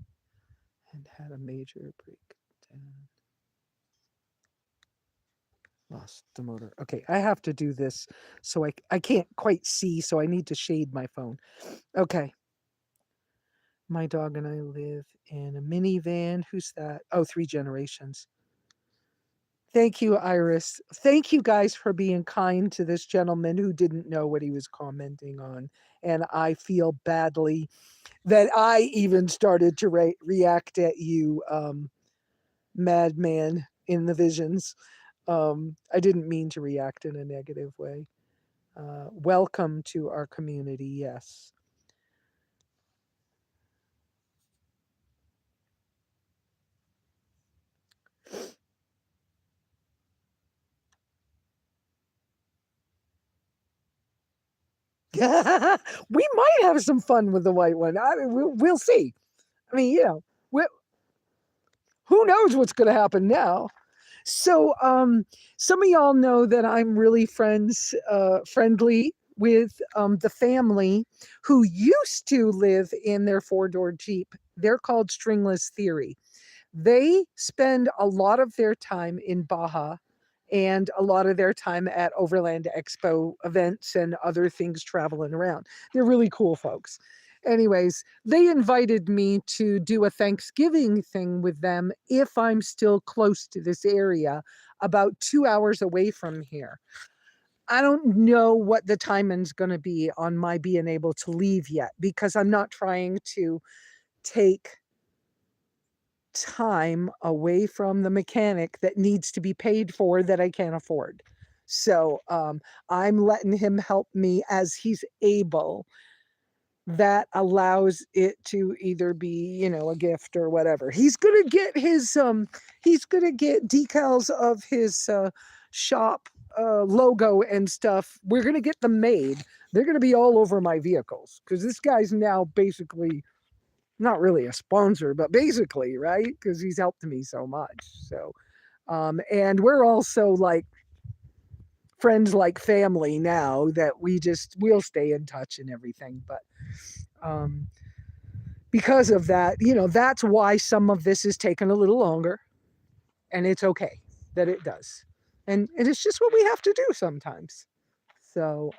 and had a major breakdown. Lost the motor. Okay, I have to do this, so I can't quite see, so I need to shade my phone. Okay. My dog and I live in a minivan. Who's that? Oh, 3 generations. Thank you, Iris. Thank you guys for being kind to this gentleman who didn't know what he was commenting on. And I feel badly that I even started to react at you, madman in the visions. I didn't mean to react in a negative way. Welcome to our community, yes. We might have some fun with the white one. We'll see. I mean, who knows what's going to happen now? So, some of y'all know that I'm really friendly with the family who used to live in their 4-door Jeep. They're called Stringless Theory. They spend a lot of their time in Baja and a lot of their time at Overland Expo events and other things traveling around. They're really cool folks. Anyways, they invited me to do a Thanksgiving thing with them if I'm still close to this area, about 2 hours away from here. I don't know what the timing's going to be on my being able to leave yet because I'm not trying to take time away from the mechanic that needs to be paid for that I can't afford. So I'm letting him help me as he's able. That allows it to either be, a gift or whatever. He's gonna get decals of his shop logo and stuff. We're gonna get them made. They're gonna be all over my vehicles because this guy's now basically not really a sponsor, but basically, right? Because he's helped me so much. So, and we're also like friends like family now that we'll stay in touch and everything. But because of that, that's why some of this is taking a little longer, and it's okay that it does. And it's just what we have to do sometimes. So,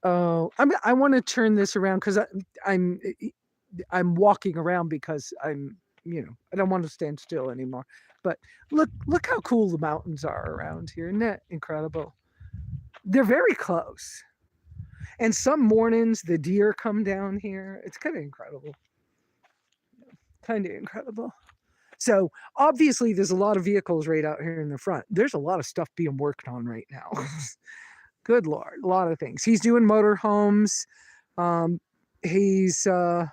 I want to turn this around because I'm walking around because I don't want to stand still anymore. But look how cool the mountains are around here. Isn't that incredible? They're very close. And some mornings the deer come down here. It's kind of incredible. Kind of incredible. So obviously there's a lot of vehicles right out here in the front. There's a lot of stuff being worked on right now. Good Lord, a lot of things. He's doing motorhomes. He's at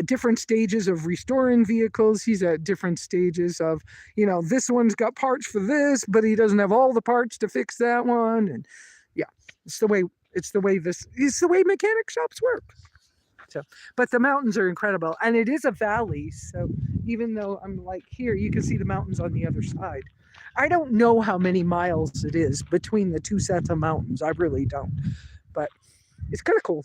different stages of restoring vehicles. He's at different stages of, this one's got parts for this, but he doesn't have all the parts to fix that one. And yeah, it's the way mechanic shops work. So, but the mountains are incredible, and it is a valley. So even though I'm like here, you can see the mountains on the other side. I don't know how many miles it is between the two sets of mountains. I really don't, but it's kind of cool.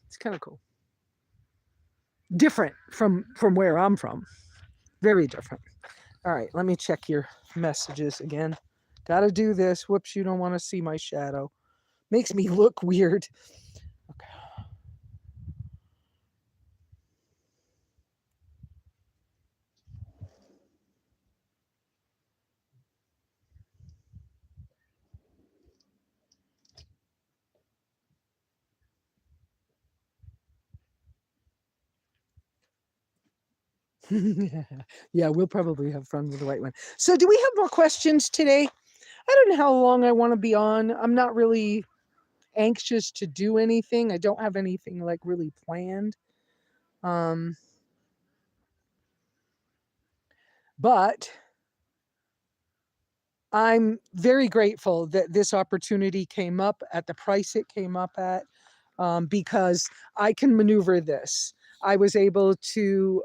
It's kind of cool. Different from where I'm from. Very different. All right, let me check your messages again. Got to do this. Whoops, you don't want to see my shadow. Makes me look weird. Yeah, we'll probably have fun with the white one. So do we have more questions today? I don't know how long I want to be on. I'm not really anxious to do anything. I don't have anything like really planned. Um, but I'm very grateful that this opportunity came up at the price it came up at, because I can maneuver this. I was able to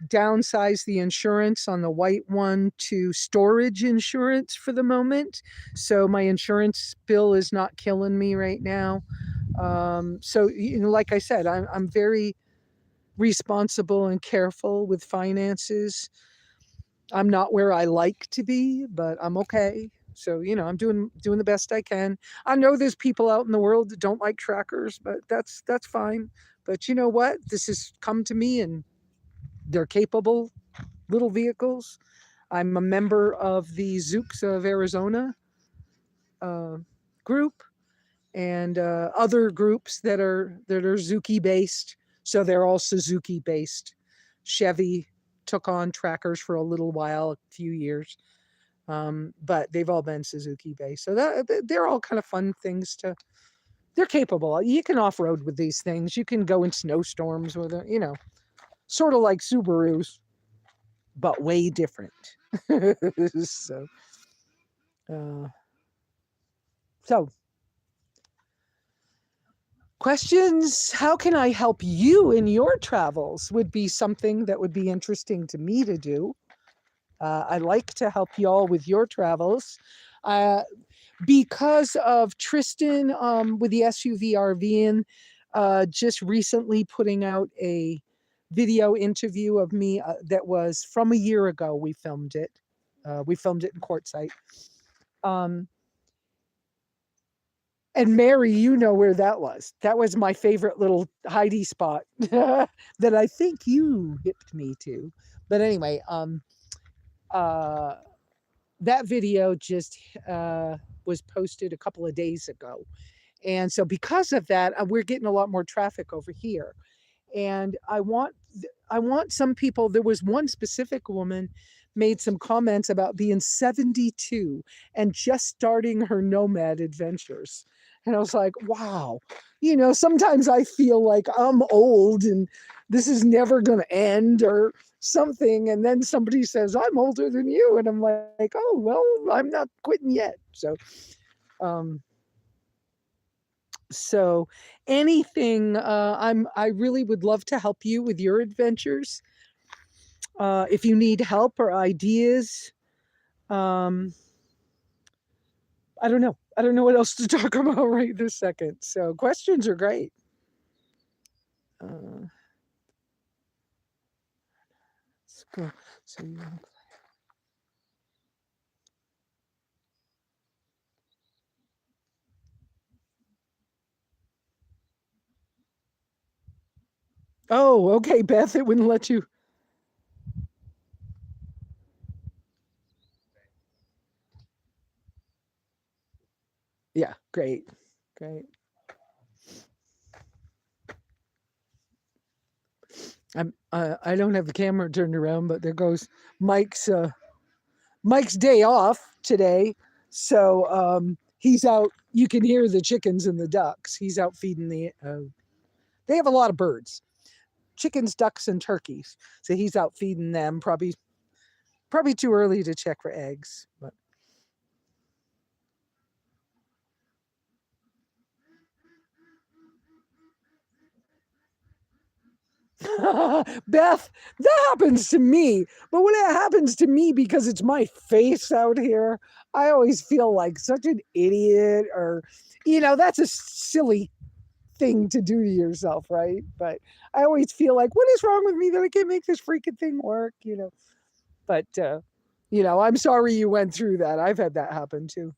downsize the insurance on the white one to storage insurance for the moment. So my insurance bill is not killing me right now. So, like I said, I'm very responsible and careful with finances. I'm not where I like to be, but I'm okay. So, I'm doing the best I can. I know there's people out in the world that don't like trackers, but that's fine. But you know what? This has come to me, and they're capable little vehicles. I'm a member of the Zooks of Arizona uh, group, and other groups that are Zuki based. So they're all Suzuki based. Chevy took on trackers for a little while, a few years, but they've all been Suzuki based. So they're all kind of fun things to. They're capable. You can off road with these things. You can go in snowstorms with it. Sort of like Subarus, but way different. so, uh, so questions, how can I help you in your travels would be something that would be interesting to me to do. I like to help y'all with your travels. Uh, because of Tristan with the SUV RV just recently putting out a video interview of me that was from a year ago. We filmed it. We filmed it in Quartzsite. Um, And Mary, you know where that was. That was my favorite little hidey spot that I think you hipped me to. But anyway, uh, that video just was posted a couple of days ago. And so because of that, we're getting a lot more traffic over here. And I want some people. There was one specific woman made some comments about being 72 and just starting her Nomad adventures. And I was like, wow, sometimes I feel like I'm old and this is never going to end or something. And then somebody says, I'm older than you. And I'm like, oh, well, I'm not quitting yet. Um, so anything, I really would love to help you with your adventures. If you need help or ideas, um, I don't know. I don't know what else to talk about right this second. So questions are great. Uh, let's go. So you. Oh, okay, Beth. It wouldn't let you. Yeah, great, great. I don't have the camera turned around, but there goes Mike's. Mike's day off today, so he's out. You can hear the chickens and the ducks. He's out feeding the. They have a lot of birds, chickens, ducks, and turkeys. So he's out feeding them. Probably too early to check for eggs, but. Beth, that happens to me. But when it happens to me because it's my face out here, I always feel like such an idiot or, that's a silly thing to do to yourself, right? But I always feel like, what is wrong with me that I can't make this freaking thing work? But, I'm sorry you went through that. I've had that happen too.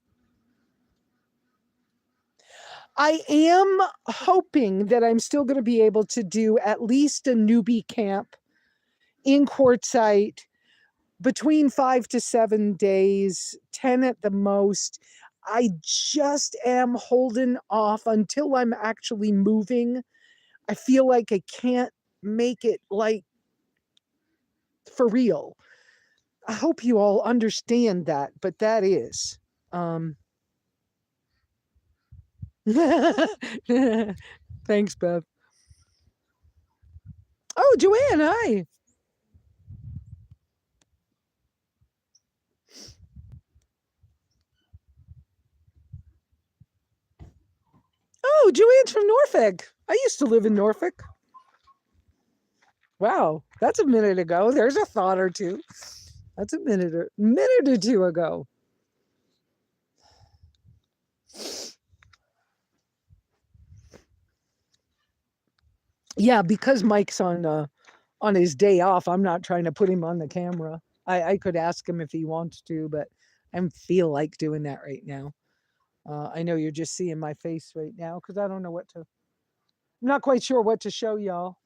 I am hoping that I'm still going to be able to do at least a newbie camp in Quartzsite between 5 to 7 days, 10 at the most. I just am holding off until I'm actually moving. I feel like I can't make it like for real. I hope you all understand that, but that is. Thanks, Bev. Oh, Joanne, hi. Oh, Joanne's from Norfolk. I used to live in Norfolk. Wow, that's a minute ago. There's a thought or two. That's a minute or two ago. Yeah, because Mike's on his day off, I'm not trying to put him on the camera. I could ask him if he wants to, but I don't feel like doing that right now. I know you're just seeing my face right now because I don't know what to. I'm not quite sure what to show y'all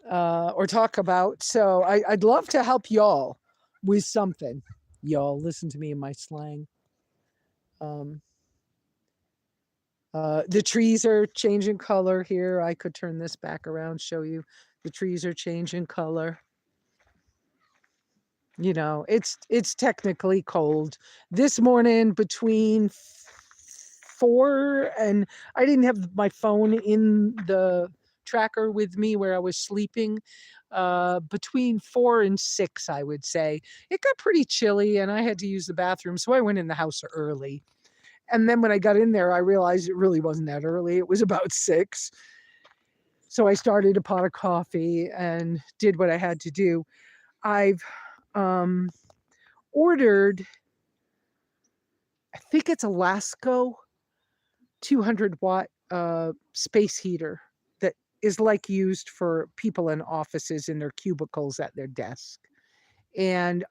or talk about. So I'd love to help y'all with something. Y'all listen to me in my slang. The trees are changing color here. I could turn this back around, show you. The trees are changing color. You know, it's technically cold. This morning between 4 and I didn't have my phone in the tracker with me where I was sleeping. Between 4 and 6, I would say. It got pretty chilly and I had to use the bathroom, so I went in the house early. And then when I got in there, I realized it really wasn't that early. It was about 6. So I started a pot of coffee and did what I had to do. I've ordered, I think it's a Lasco 200-watt space heater that is like used for people in offices in their cubicles at their desk. And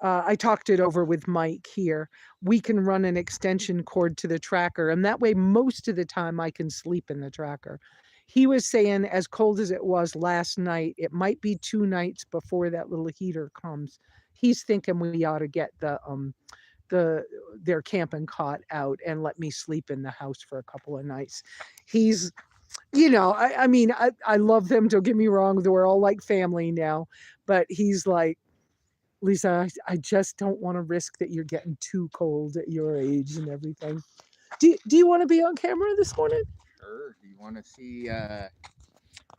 I talked it over with Mike here. We can run an extension cord to the tracker, and that way, most of the time, I can sleep in the tracker. He was saying, as cold as it was last night, it might be 2 nights before that little heater comes. He's thinking we ought to get their camping cot out and let me sleep in the house for a couple of nights. He's, I mean, I love them. Don't get me wrong; we're all like family now, but he's like, Lesa, I just don't want to risk that you're getting too cold at your age and everything. Do you want to be on camera this morning? Sure. Do you want to see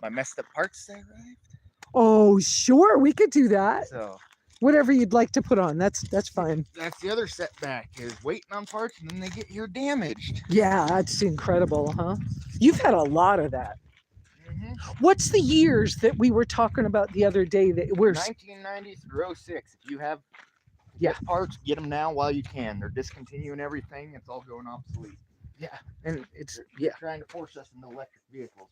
my messed up parts that arrived? Oh, sure, we could do that. So whatever you'd like to put on, that's fine. That's the other setback, is waiting on parts and then they get here damaged. Yeah, that's incredible, huh? You've had a lot of that. What's the years that we were talking about the other day that we're 1990 through 06. If you have parts, get them now while you can. They're discontinuing everything. It's all going obsolete. Yeah, and it's they're trying to force us into electric vehicles.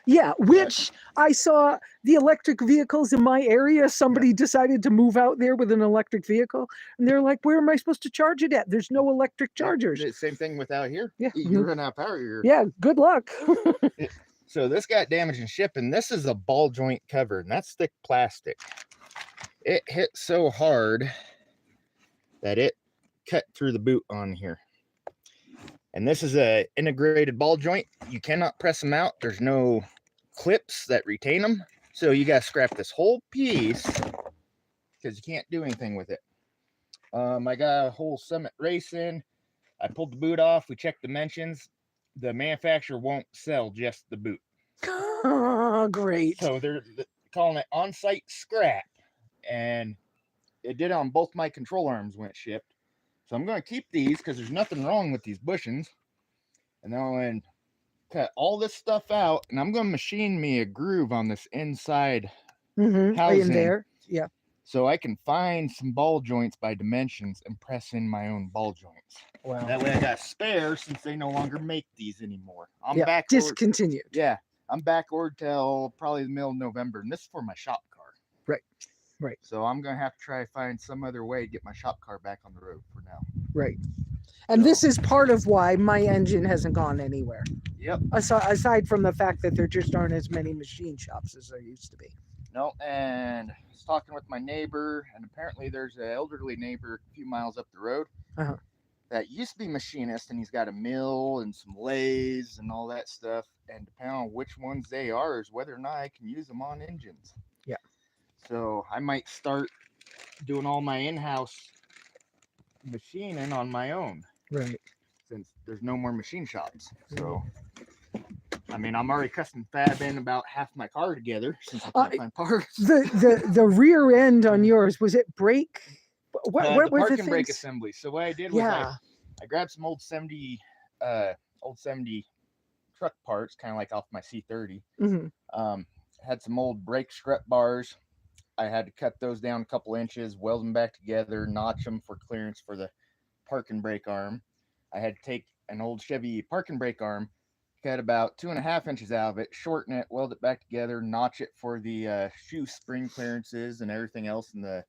Yeah, which I saw the electric vehicles in my area. Somebody decided to move out there with an electric vehicle, and they're like, "Where am I supposed to charge it at? There's no electric chargers." The same thing with out here. Yeah, you run out of power. Yeah, good luck. So this got damaged in shipping. This is a ball joint cover, and that's thick plastic. It hit so hard that it cut through the boot on here. And this is a integrated ball joint. You cannot press them out. There's no clips that retain them. So you got to scrap this whole piece because you can't do anything with it. I got a whole Summit Racing. I pulled the boot off. We checked dimensions. The manufacturer won't sell just the boot. Oh, great. So they're calling it on-site scrap. And it did on both my control arms when it shipped. So I'm going to keep these because there's nothing wrong with these bushings. And then I'm going to cut all this stuff out. And I'm going to machine me a groove on this inside housing. In there. Yeah. So I can find some ball joints by dimensions and press in my own ball joints. Wow. That way I got spare since they no longer make these anymore. I'm back discontinued. Yeah. I'm back ordered till probably the middle of November. And this is for my shop car. Right. So I'm going to have to try to find some other way to get my shop car back on the road for now. Right. And this So, is part of why my engine hasn't gone anywhere. yep. Aside from the fact that there just aren't as many machine shops as there used to be. No, and I was talking with my neighbor, and apparently there's an elderly neighbor a few miles up the road that used to be machinist, and he's got a mill and some lathes and all that stuff. And depending on which ones they are, is whether or not I can use them on engines. Yeah. So I might start doing all my in-house machining on my own. Right. Since there's no more machine shops. So, I mean, I'm already custom fabbing about half my car together since I can't find parts. The rear end on yours, was it brake? What The were park the and brake things? assembly. So what I did was I grabbed some old 70 truck parts, kind of like off my C30. Had some old brake strut bars. I had to cut those down a couple inches, weld them back together, notch them for clearance for the park and brake arm. I had to take an old Chevy park and brake arm, cut about 2.5 inches out of it, shorten it, weld it back together, notch it for the shoe spring clearances and everything else, and the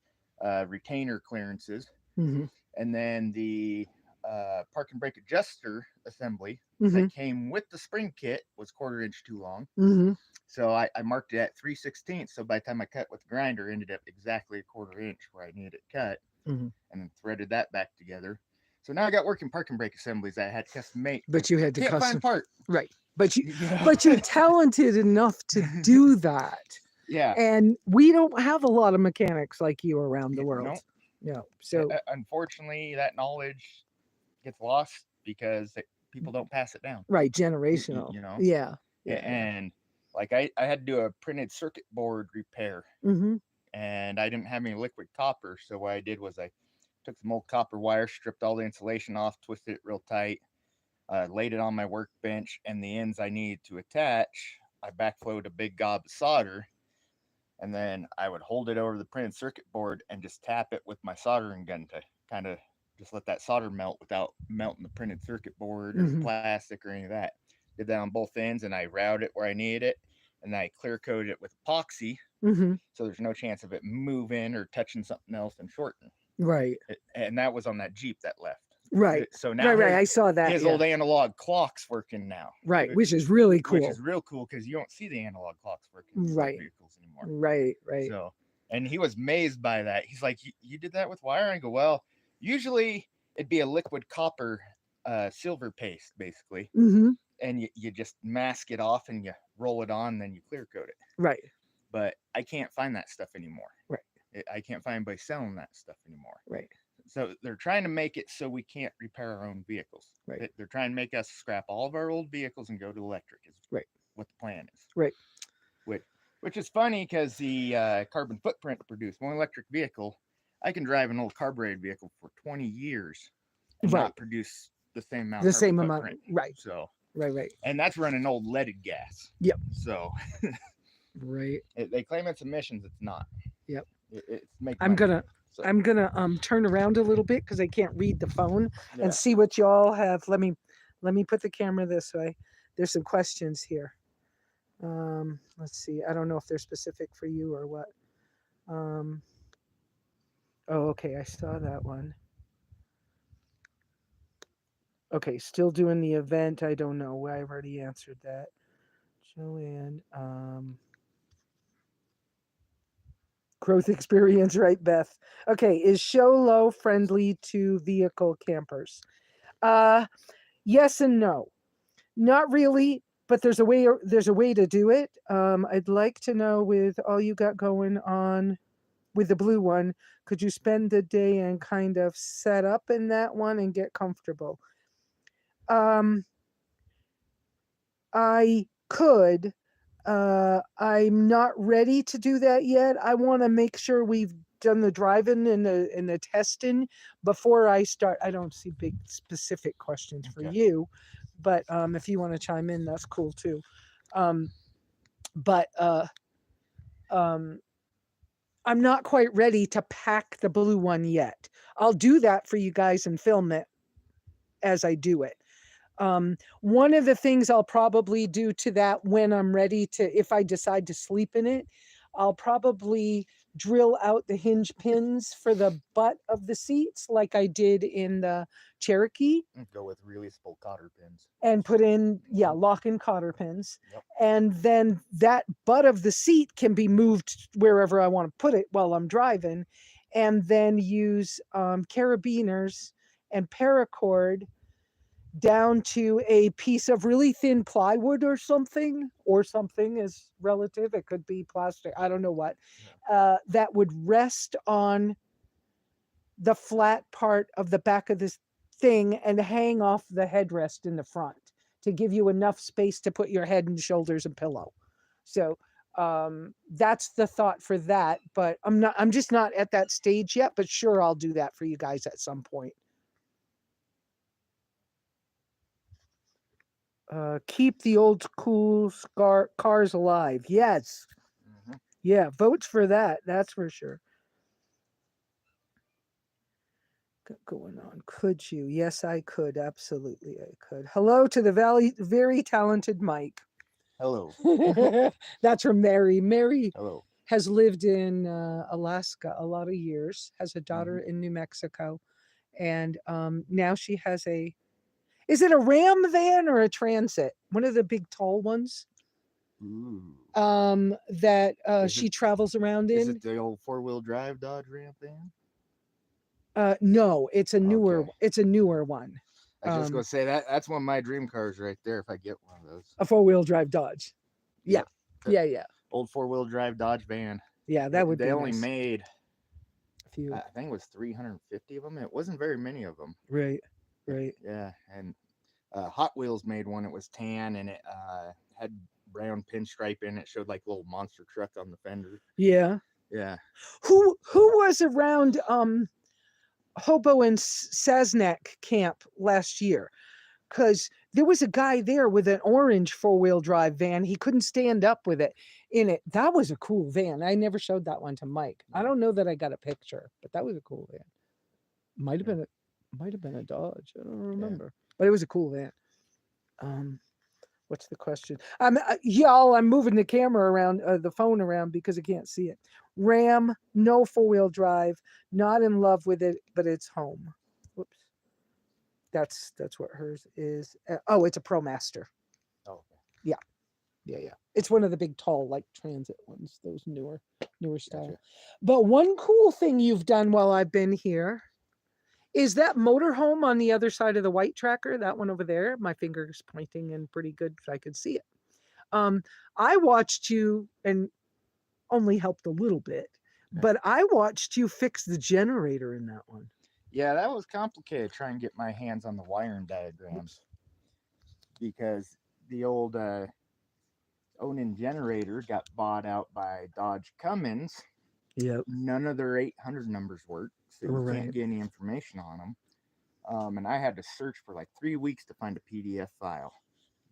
retainer clearances. And then the park and brake adjuster assembly that came with the spring kit was 1/4 inch too long. So I marked it at 3/16. So by the time I cut with the grinder, it ended up exactly 1/4 inch where I needed it cut, and then threaded that back together. So now I got working park and brake assemblies that I had to custom make. But you had to Can't custom find part. Right. But you're talented enough to do that. Yeah. And we don't have a lot of mechanics like you around the world. No. So unfortunately, that knowledge gets lost because people don't pass it down. Right, generational. You know. Yeah. And like I had to do a printed circuit board repair, and I didn't have any liquid copper. So what I did was I took some old copper wire, stripped all the insulation off, twisted it real tight, laid it on my workbench, and the ends I needed to attach, I backflowed a big gob of solder, and then I would hold it over the printed circuit board and just tap it with my soldering gun to kind of just let that solder melt without melting the printed circuit board or plastic or any of that. Did that on both ends, and I routed it where I needed it, and I clear coated it with epoxy, so there's no chance of it moving or touching something else and shortening. Right. And that was on that Jeep that left. Right. So now right. I saw that. His old analog clock's working now. Right, which is really cool. Which is real cool because you don't see the analog clocks working in vehicles anymore. Right. So, and he was amazed by that. He's like, "You did that with wire?" I go, "Well, usually it'd be a liquid copper silver paste, basically, and you just mask it off and you roll it on, then you clear coat it." Right. But I can't find that stuff anymore. Right. I can't find anybody selling that stuff anymore. Right. So they're trying to make it so we can't repair our own vehicles. Right. They're trying to make us scrap all of our old vehicles and go to electric. Is what the plan is. Right. Which is funny because the carbon footprint to produce one electric vehicle, I can drive an old carbureted vehicle for 20 years and not produce the same amount. The same amount. Right. So. Right. And that's running old leaded gas. Yep. So. Right. They claim it's emissions. It's not. Yep. It's making. I'm gonna turn around a little bit because I can't read the phone and see what y'all have. Let me put the camera this way. There's some questions here. Let's see. I don't know if they're specific for you or what. Oh, okay. I saw that one. Okay, still doing the event. I don't know. I've already answered that. Joanne. Growth experience, right, Beth? Okay, is show low friendly to vehicle campers? Yes and no. Not really, but there's a way to do it. I'd like to know, with all you got going on with the blue one, could you spend the day and kind of set up in that one and get comfortable? I could. I'm not ready to do that yet. I want to make sure we've done the driving and the testing before I start. I don't see big specific questions for you, but if you want to chime in, that's cool too. I'm not quite ready to pack the blue one yet. I'll do that for you guys and film it as I do it. One of the things I'll probably do to that when I'm ready to, if I decide to sleep in it, I'll probably drill out the hinge pins for the butt of the seats like I did in the Cherokee Go with releasable cotter pins. and put in, yeah, lock-in cotter pins. Yep. And then that butt of the seat can be moved wherever I want to put it while I'm driving, and then use carabiners and paracord down to a piece of really thin plywood or something is relative. It could be plastic. I don't know what. That would rest on the flat part of the back of this thing and hang off the headrest in the front to give you enough space to put your head and shoulders and pillow. So that's the thought for that. But I'm just not at that stage yet, but sure, I'll do that for you guys at some point. Keep the old cool cars alive. Yes. Mm-hmm. Yeah, votes for that. That's for sure. Going on. Could you? Yes, I could. Absolutely, I could. Hello to the very talented Mike. Hello. That's from Mary. Mary Hello. has lived in Alaska a lot of years, has a daughter Mm-hmm. in New Mexico, and now she has a, is it a Ram van or a Transit? One of the big tall ones. Ooh. That Is she it- travels around Is in. it the old 4-wheel drive Dodge Ram van? No, it's a newer. Okay. It's a newer one. I was just gonna say that's one of my dream cars right there. If I get one of those, A 4-wheel drive Dodge. Yeah, Yep. yeah. Old 4-wheel drive Dodge van. Yeah, that would They be only nice. made, A few. I think it was 350 of them. It wasn't very many of them. Right. Yeah, and Hot Wheels made one. It was tan and it had brown pinstripe in it. Showed like a little monster truck on the fender. Yeah. Yeah. Who was around Hobo and Sasnak camp last year? Because there was a guy there with an orange 4-wheel drive van. He couldn't stand up with it in it. That was a cool van. I never showed that one to Mike. I don't know that I got a picture, but that was a cool van. Might have been a Dodge. I don't remember, but it was a cool van. What's the question? Y'all, I'm moving the camera around, the phone around because I can't see it. Ram, no 4-wheel drive, not in love with it, but it's home. Whoops. That's what hers is. Oh, it's a ProMaster. Oh, okay. Yeah. It's one of the big, tall, like Transit ones, those newer style. Gotcha. But one cool thing you've done while I've been here is that motorhome on the other side of the white tracker, that one over there. My finger's pointing in pretty good so I could see it. I watched you and only helped a little bit, but I watched you fix the generator in that one. Yeah, that was complicated trying to get my hands on the wiring diagrams because the old Onan generator got bought out by Dodge Cummins. Yep. None of their 800 numbers worked, so you can't get any information on them. And I had to search for like 3 weeks to find a PDF file.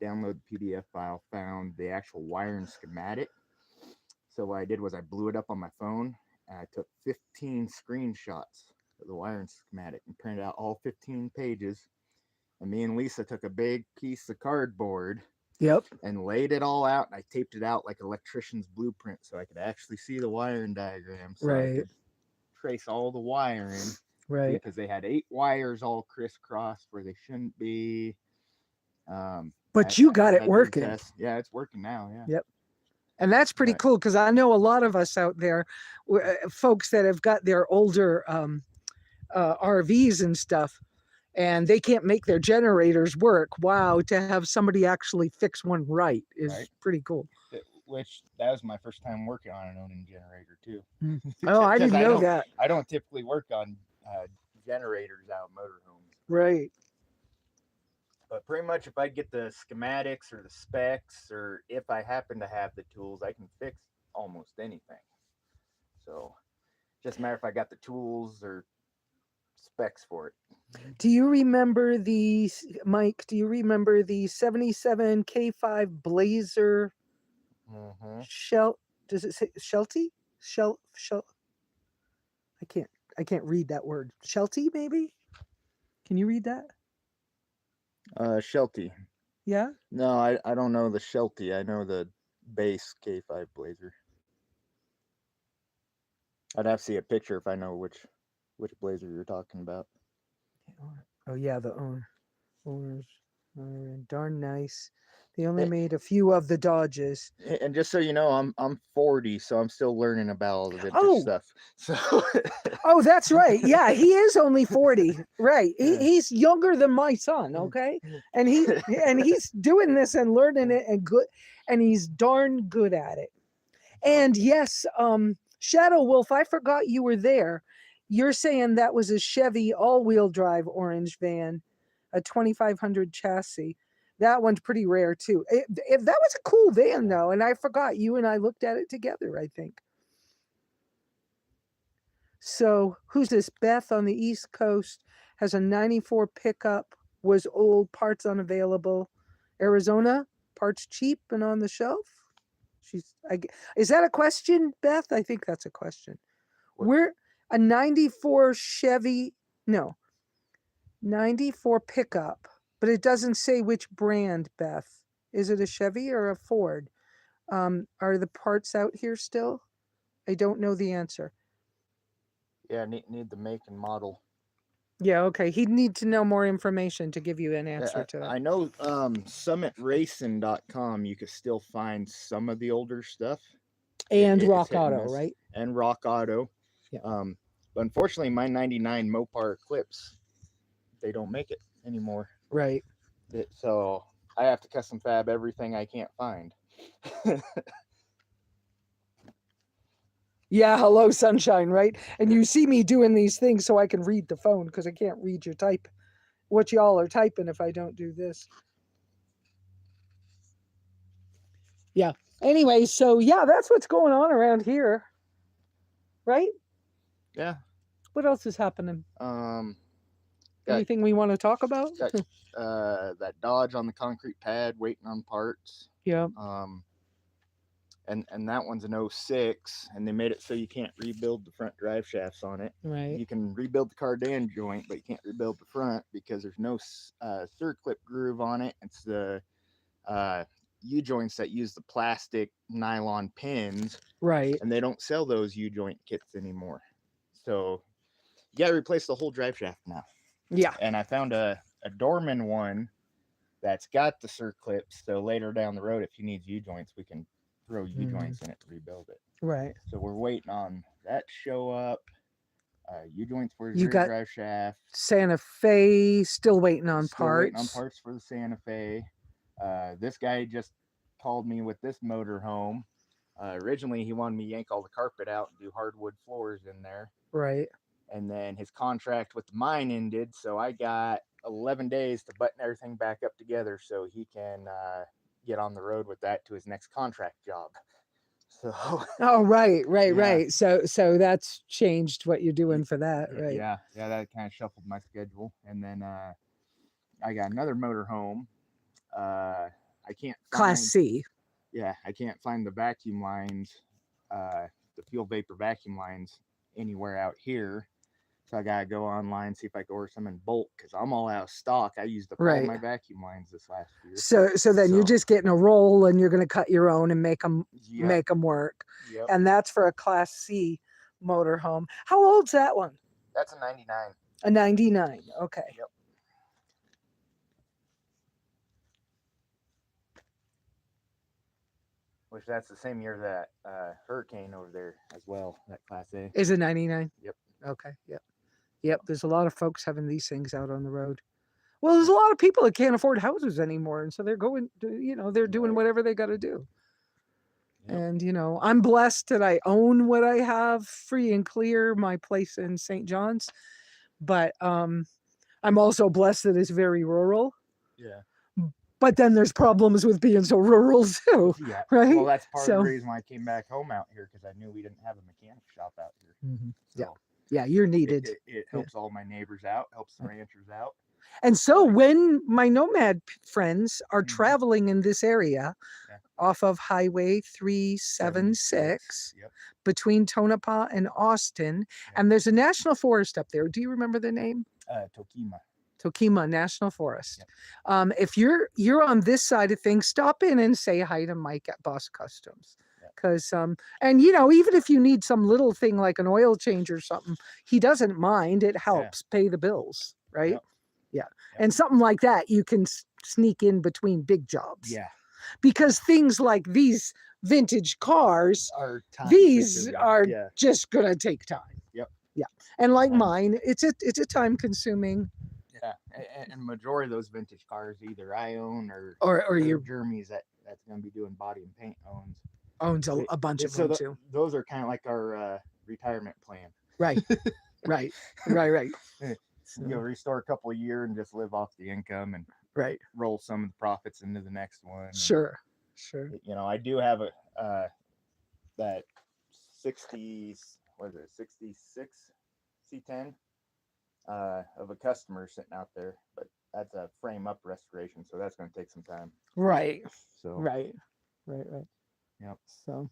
Download the PDF file, found the actual wiring schematic. So what I did was I blew it up on my phone, and I took 15 screenshots of the wiring schematic and printed out all 15 pages. And me and Lisa took a big piece of cardboard. Yep. And laid it all out, and I taped it out like an electrician's blueprint so I could actually see the wiring diagram. So I could trace all the wiring. Right. Because they had 8 wires all crisscrossed where they shouldn't be. But you got it working. Yeah, it's working now. Yeah. Yep. And that's pretty cool because I know a lot of us out there, folks that have got their older RVs and stuff, and they can't make their generators work. Wow, to have somebody actually fix one right is pretty cool. Which that was my first time working on an Onan generator too. Oh, I didn't know that. I don't typically work on generators out of motorhomes. Right. But pretty much if I get the schematics or the specs, or if I happen to have the tools, I can fix almost anything. So just a matter if I got the tools or specs for it. Do you remember the, Mike, do you remember the 77 K5 Blazer does it say Shelty? I can't read that word. Shelty, maybe? Can you read that? Shelty. Yeah? No, I don't know the Shelty. I know the base K5 Blazer. I'd have to see a picture if I know which Blazer you're talking about. Oh yeah, the owners are darn nice. They only Eh, made a few of the Dodges. And just so you know, I'm 40, so I'm still learning about all the vintage Oh, stuff. So oh, that's right. Yeah, he is only 40. Right. Yeah. He's younger than my son, okay? And he's doing this and learning it and he's darn good at it. And yes, Shadow Wolf, I forgot you were there. You're saying that was a Chevy all-wheel drive orange van, a 2500 chassis. That one's pretty rare too. If that was a cool van though, and I forgot you and I looked at it together, I think. So who's this? Beth on the East Coast has a 94 pickup, was old, parts unavailable. Arizona, parts cheap and on the shelf. Is that a question, Beth? I think that's a question. We're a 94 Chevy, no, 94 pickup, but it doesn't say which brand, Beth. Is it a Chevy or a Ford? Are the parts out here still? I don't know the answer. Yeah, need the make and model. Yeah, okay. He'd need to know more information to give you an answer to that. I know summitracing.com you could still find some of the older stuff. And It's Rock hit and Auto, miss. right? And Rock Auto. Yeah. But unfortunately, my 99 Mopar Eclipse, they don't make it anymore. Right. So I have to custom fab everything I can't find. Yeah, hello, sunshine, right? And you see me doing these things so I can read the phone because I can't read your type, what y'all are typing if I don't do this. Yeah. Anyway, so yeah, that's what's going on around here, right? Yeah. What else is happening? Got, Anything we want to talk about? got that Dodge on the concrete pad waiting on parts. Yeah. And that one's an 06, and they made it so you can't rebuild the front drive shafts on it. Right. You can rebuild the cardan joint, but you can't rebuild the front because there's no circlip groove on it. It's the U-joints that use the plastic nylon pins. Right. And they don't sell those U-joint kits anymore. So you got to replace the whole drive shaft now. Yeah. And I found a Dorman one that's got the circlips. So later down the road, if you need U-joints, we can throw U-joints in it to rebuild it. Right. So we're waiting on that to show up. U-joints for You your got drive shaft. Santa Fe, still waiting on Still parts. waiting on parts for the Santa Fe. This guy just called me with this motor home. Originally, he wanted me to yank all the carpet out and do hardwood floors in there. Right. And then his contract with the mine ended, so I got 11 days to button everything back up together so he can get on the road with that to his next contract job. So oh, right. Yeah. So that's changed what you're doing for that, right? Yeah, that kind of shuffled my schedule. And then I got another motor home. I can't find, Class C. Yeah, I can't find the vacuum lines, the fuel vapor vacuum lines anywhere out here. So I gotta go online, see if I can order some in bulk because I'm all out of stock. I used up all my vacuum lines this last year. So then you're just getting a roll and you're going to cut your own and make them work. Yep. And that's for a Class C motorhome. How old's that one? That's a 99. A 99. Okay. Yep. Which that's the same year that Hurricane over there as well, that Class A. Is it 99? Yep. Okay. Yep. There's a lot of folks having these things out on the road. Well, there's a lot of people that can't afford houses anymore. And so they're going, they're doing whatever they got to do. Yep. And, I'm blessed that I own what I have free and clear, my place in St. John's. But I'm also blessed that it's very rural. Yeah. But then there's problems with being so rural too. Yeah. Right. Well, that's part of the reason why I came back home out here because I knew we didn't have a mechanic shop out here. Mm-hmm. So yeah, you're needed. It helps all my neighbors out, helps the ranchers out. And so when my Nomad friends are traveling in this area off of Highway 376 between Tonopah and Austin, and there's a national forest up there. Do you remember the name? Tokima National Forest. If you're on this side of things, stop in and say hi to Mike at Boss Customs because and you know, even if you need some little thing like an oil change or something, he doesn't mind. It helps pay the bills, right? Yep. Yeah. Yep. And something like that you can sneak in between big jobs. Yeah. Because things like these vintage cars, Our time these consuming. are Yeah. just gonna take time. Yep. Yeah. And like Um, mine, it's a time consuming. Yeah, and majority of those vintage cars either I own Or your Jeremy's that's going to be doing body and paint owns It- a bunch of so them too. those are kind of like our retirement plan. Right. Right. Right. You know, restore a couple a year and just live off the income and Right. roll some of the profits into the next one. Sure. You know, I do have a that 66 C10 of a customer sitting out there, but that's a frame up restoration, so that's going to take some time. Right. So Right. Yep. So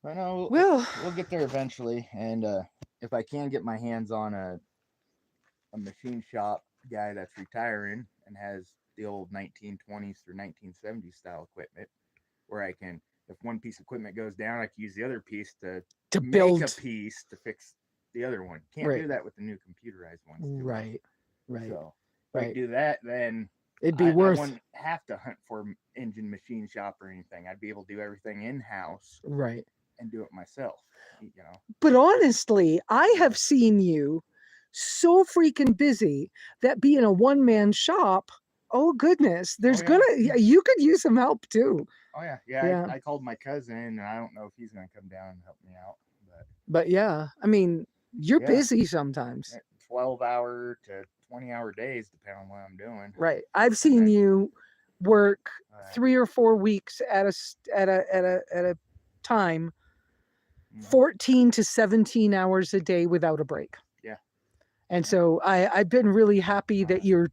I know well, we'll get there eventually, and if I can get my hands on a machine shop guy that's retiring and has the old 1920s through 1970s style equipment, where I can, if one piece of equipment goes down, I can use the other piece to build make a piece to fix the other one. Can't do that with the new computerized ones. Right. So if I do that, then it'd be worth. I wouldn't have to hunt for engine machine shop or anything. I'd be able to do everything in house. Right. And do it myself. You know. But honestly, I have seen you so freaking busy that being a one-man shop, oh goodness, there's you could use some help too. Oh yeah. I called my cousin, and I don't know if he's gonna come down and help me out. But yeah, I mean, you're busy sometimes. 12-hour to 20-hour days, depending on what I'm doing. Right. I've seen you work 3 or 4 weeks at a time, 14 to 17 hours a day without a break. Yeah. And so I've been really happy that you're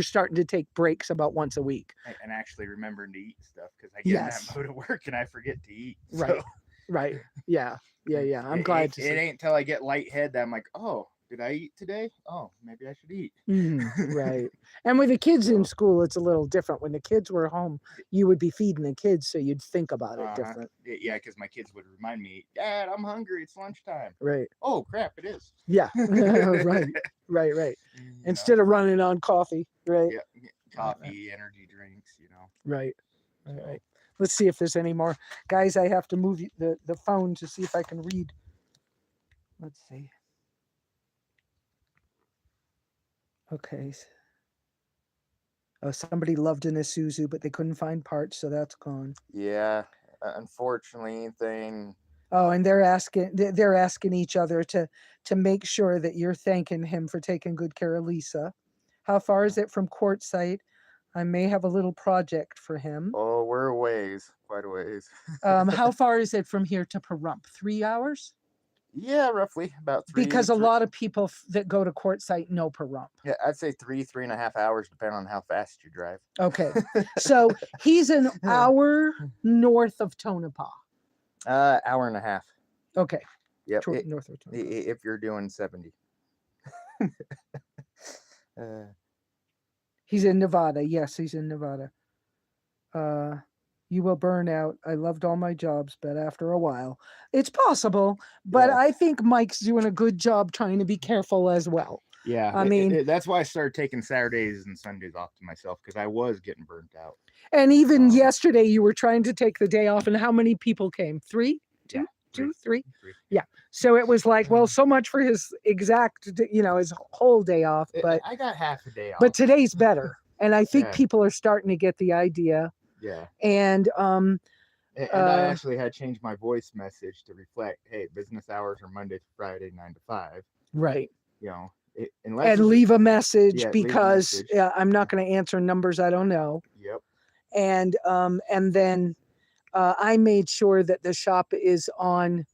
starting to take breaks about once a week. And actually remembering to eat stuff, because I get in that mode of work and I forget to eat. Right. So. Right. Yeah. I'm glad to see. It ain't until I get lightheaded that I'm like, oh, did I eat today? Oh, maybe I should eat. Right. And with the kids in school, it's a little different. When the kids were home, you would be feeding the kids, so you'd think about it different. Yeah, because my kids would remind me, Dad, I'm hungry. It's lunchtime. Right. Oh, crap, it is. Yeah. Right. Instead of running on coffee, right? Yeah, coffee, energy drinks, you know. Right. Let's see if there's any more. Guys, I have to move the phone to see if I can read. Let's see. Okay. Oh, somebody loved an Isuzu, but they couldn't find parts, so that's gone. Yeah, unfortunately, Oh, and they're asking each other to make sure that you're thanking him for taking good care of Lisa. How far is it from Quartzsite? I may have a little project for him. Oh, we're a ways, quite a ways. How far is it from here to Pahrump? 3 hours? Yeah, roughly about 3. Because a lot of people that go to Quartzsite know Pahrump. Yeah, I'd say 3.5 hours, depending on how fast you drive. Okay, so he's an hour north of Tonopah. Hour and a half. Okay. Yep. North of Tonopah. If you're doing 70. He's in Nevada. Yes, he's in Nevada. You will burn out. I loved all my jobs, but after a while, it's possible. But I think Mike's doing a good job trying to be careful as well. Yeah, I mean, that's why I started taking Saturdays and Sundays off to myself, because I was getting burnt out. And even yesterday, you were trying to take the day off, and how many people came? 3? 2, 3? Yeah. So it was like, well, so much for his exact, his whole day off. But I got half a day off. But today's better, and I think people are starting to get the idea. Yeah. And I actually had changed my voice message to reflect, hey, business hours are Monday to Friday, 9 to 5. Right. You know, and leave a message, because I'm not going to answer numbers I don't know. Yep. And then I made sure that the shop is on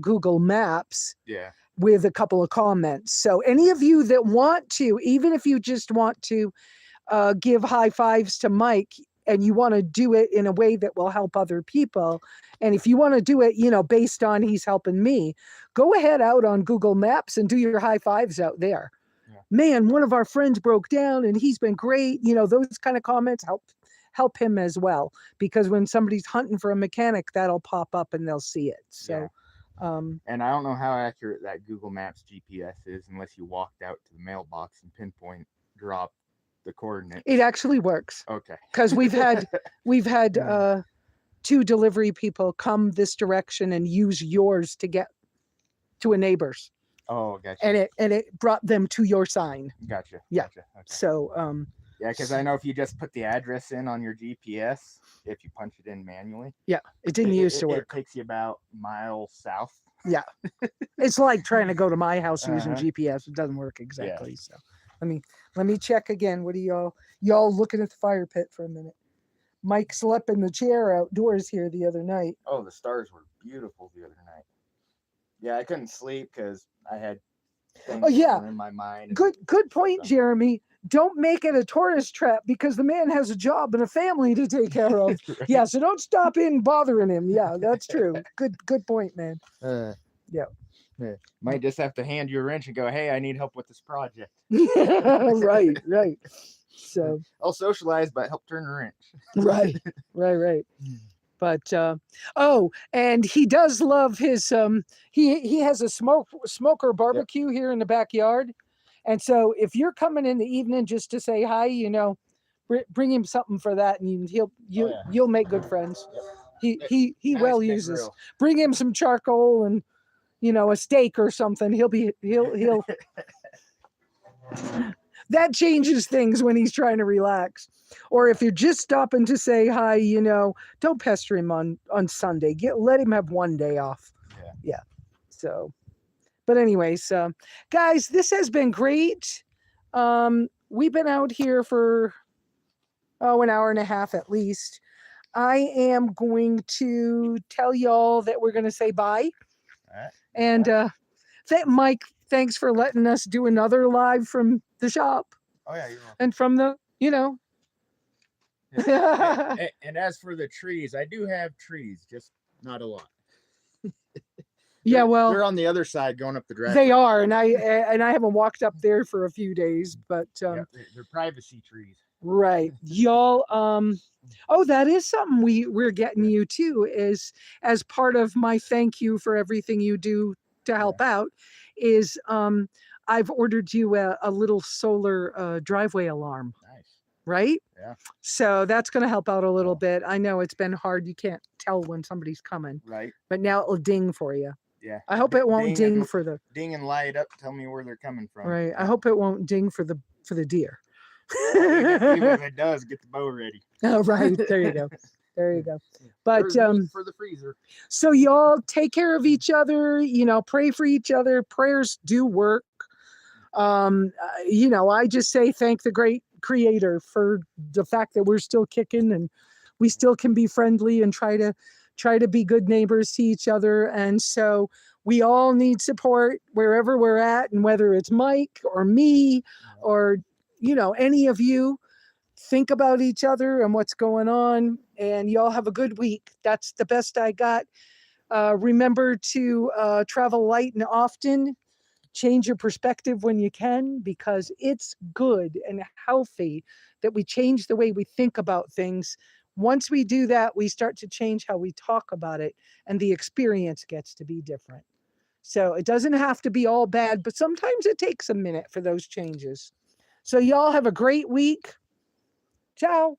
Google Maps. Yeah. With a couple of comments. So any of you that want to, even if you just want to give high fives to Mike, and you want to do it in a way that will help other people, and if you want to do it, based on he's helping me, go ahead out on Google Maps and do your high fives out there. Yeah. Man, one of our friends broke down and he's been great. Those kind of comments help him as well, because when somebody's hunting for a mechanic, that'll pop up and they'll see it. So, and I don't know how accurate that Google Maps GPS is unless you walked out to the mailbox and pinpoint drop the coordinates. it actually works. Okay. Because we've had 2 delivery people come this direction and use yours to get to a neighbor's, Oh, gotcha. and it brought them to your sign. Gotcha. Yeah. Gotcha. Okay. So Yeah, because I know if you just put the address in on your GPS, if you punch it in manually, yeah, it didn't used to work. It takes you about a mile south. Yeah, it's like trying to go to my house using Uh-huh. GPS. It doesn't work exactly. So let me check again. What are y'all looking at the fire pit for a minute? Mike slept in the chair outdoors here the other night. Oh, the stars were beautiful the other night. Yeah, I couldn't sleep because I had things in my mind. Good point, Jeremy. Don't make it a tourist trap because the man has a job and a family to take care of. Right. Yeah, so don't stop in bothering him. Yeah, that's true. Good point, man. Yeah. Might just have to hand you a wrench and go, hey, I need help with this project. Right. So I'll socialize, but help turn the right. wrench. But and he does love his he has a smoker barbecue here in the backyard. And so if you're coming in the evening just to say hi, bring him something for that, and you'll make good friends. Yep. He Nice well big uses. grill. Bring him some charcoal and a steak or something. He'll that changes things when he's trying to relax. Or if you're just stopping to say hi, don't pester him on Sunday. Let him have one day off. Yeah. So, but anyways, guys, this has been great. We've been out here for an hour and a half at least. I am going to tell y'all that we're going to say bye. All right. And Mike, thanks for letting us do another live from the shop. Oh yeah, you're welcome. And from the, And as for the trees, I do have trees, just not a lot. Yeah, well, they're on the other side going up the driveway. they are, and I haven't walked up there for a few days, but they're privacy trees. right, y'all. That is something we're getting you too, is as part of my thank you for everything you do to help out. Is I've ordered you a little solar driveway alarm. Nice. Right? Yeah. So that's going to help out a little bit. I know it's been hard. You can't tell when somebody's coming. Right. But now it'll ding for you. Yeah. I hope it won't ding for the ding and light up. Tell me where they're coming from. Right. I hope it won't ding for the deer. Even if it does, get the bow ready. Oh, right. There you go. There you go. But for the freezer. So y'all take care of each other. Pray for each other. Prayers do work. I just say thank the great Creator for the fact that we're still kicking and we still can be friendly and try to be good neighbors to each other. And so we all need support wherever we're at, and whether it's Mike or me or any of you, think about each other and what's going on, and y'all have a good week. That's the best I got. Remember to travel light and often. Change your perspective when you can, because it's good and healthy that we change the way we think about things. Once we do that, we start to change how we talk about it, and the experience gets to be different. So it doesn't have to be all bad, but sometimes it takes a minute for those changes. So y'all have a great week. Ciao.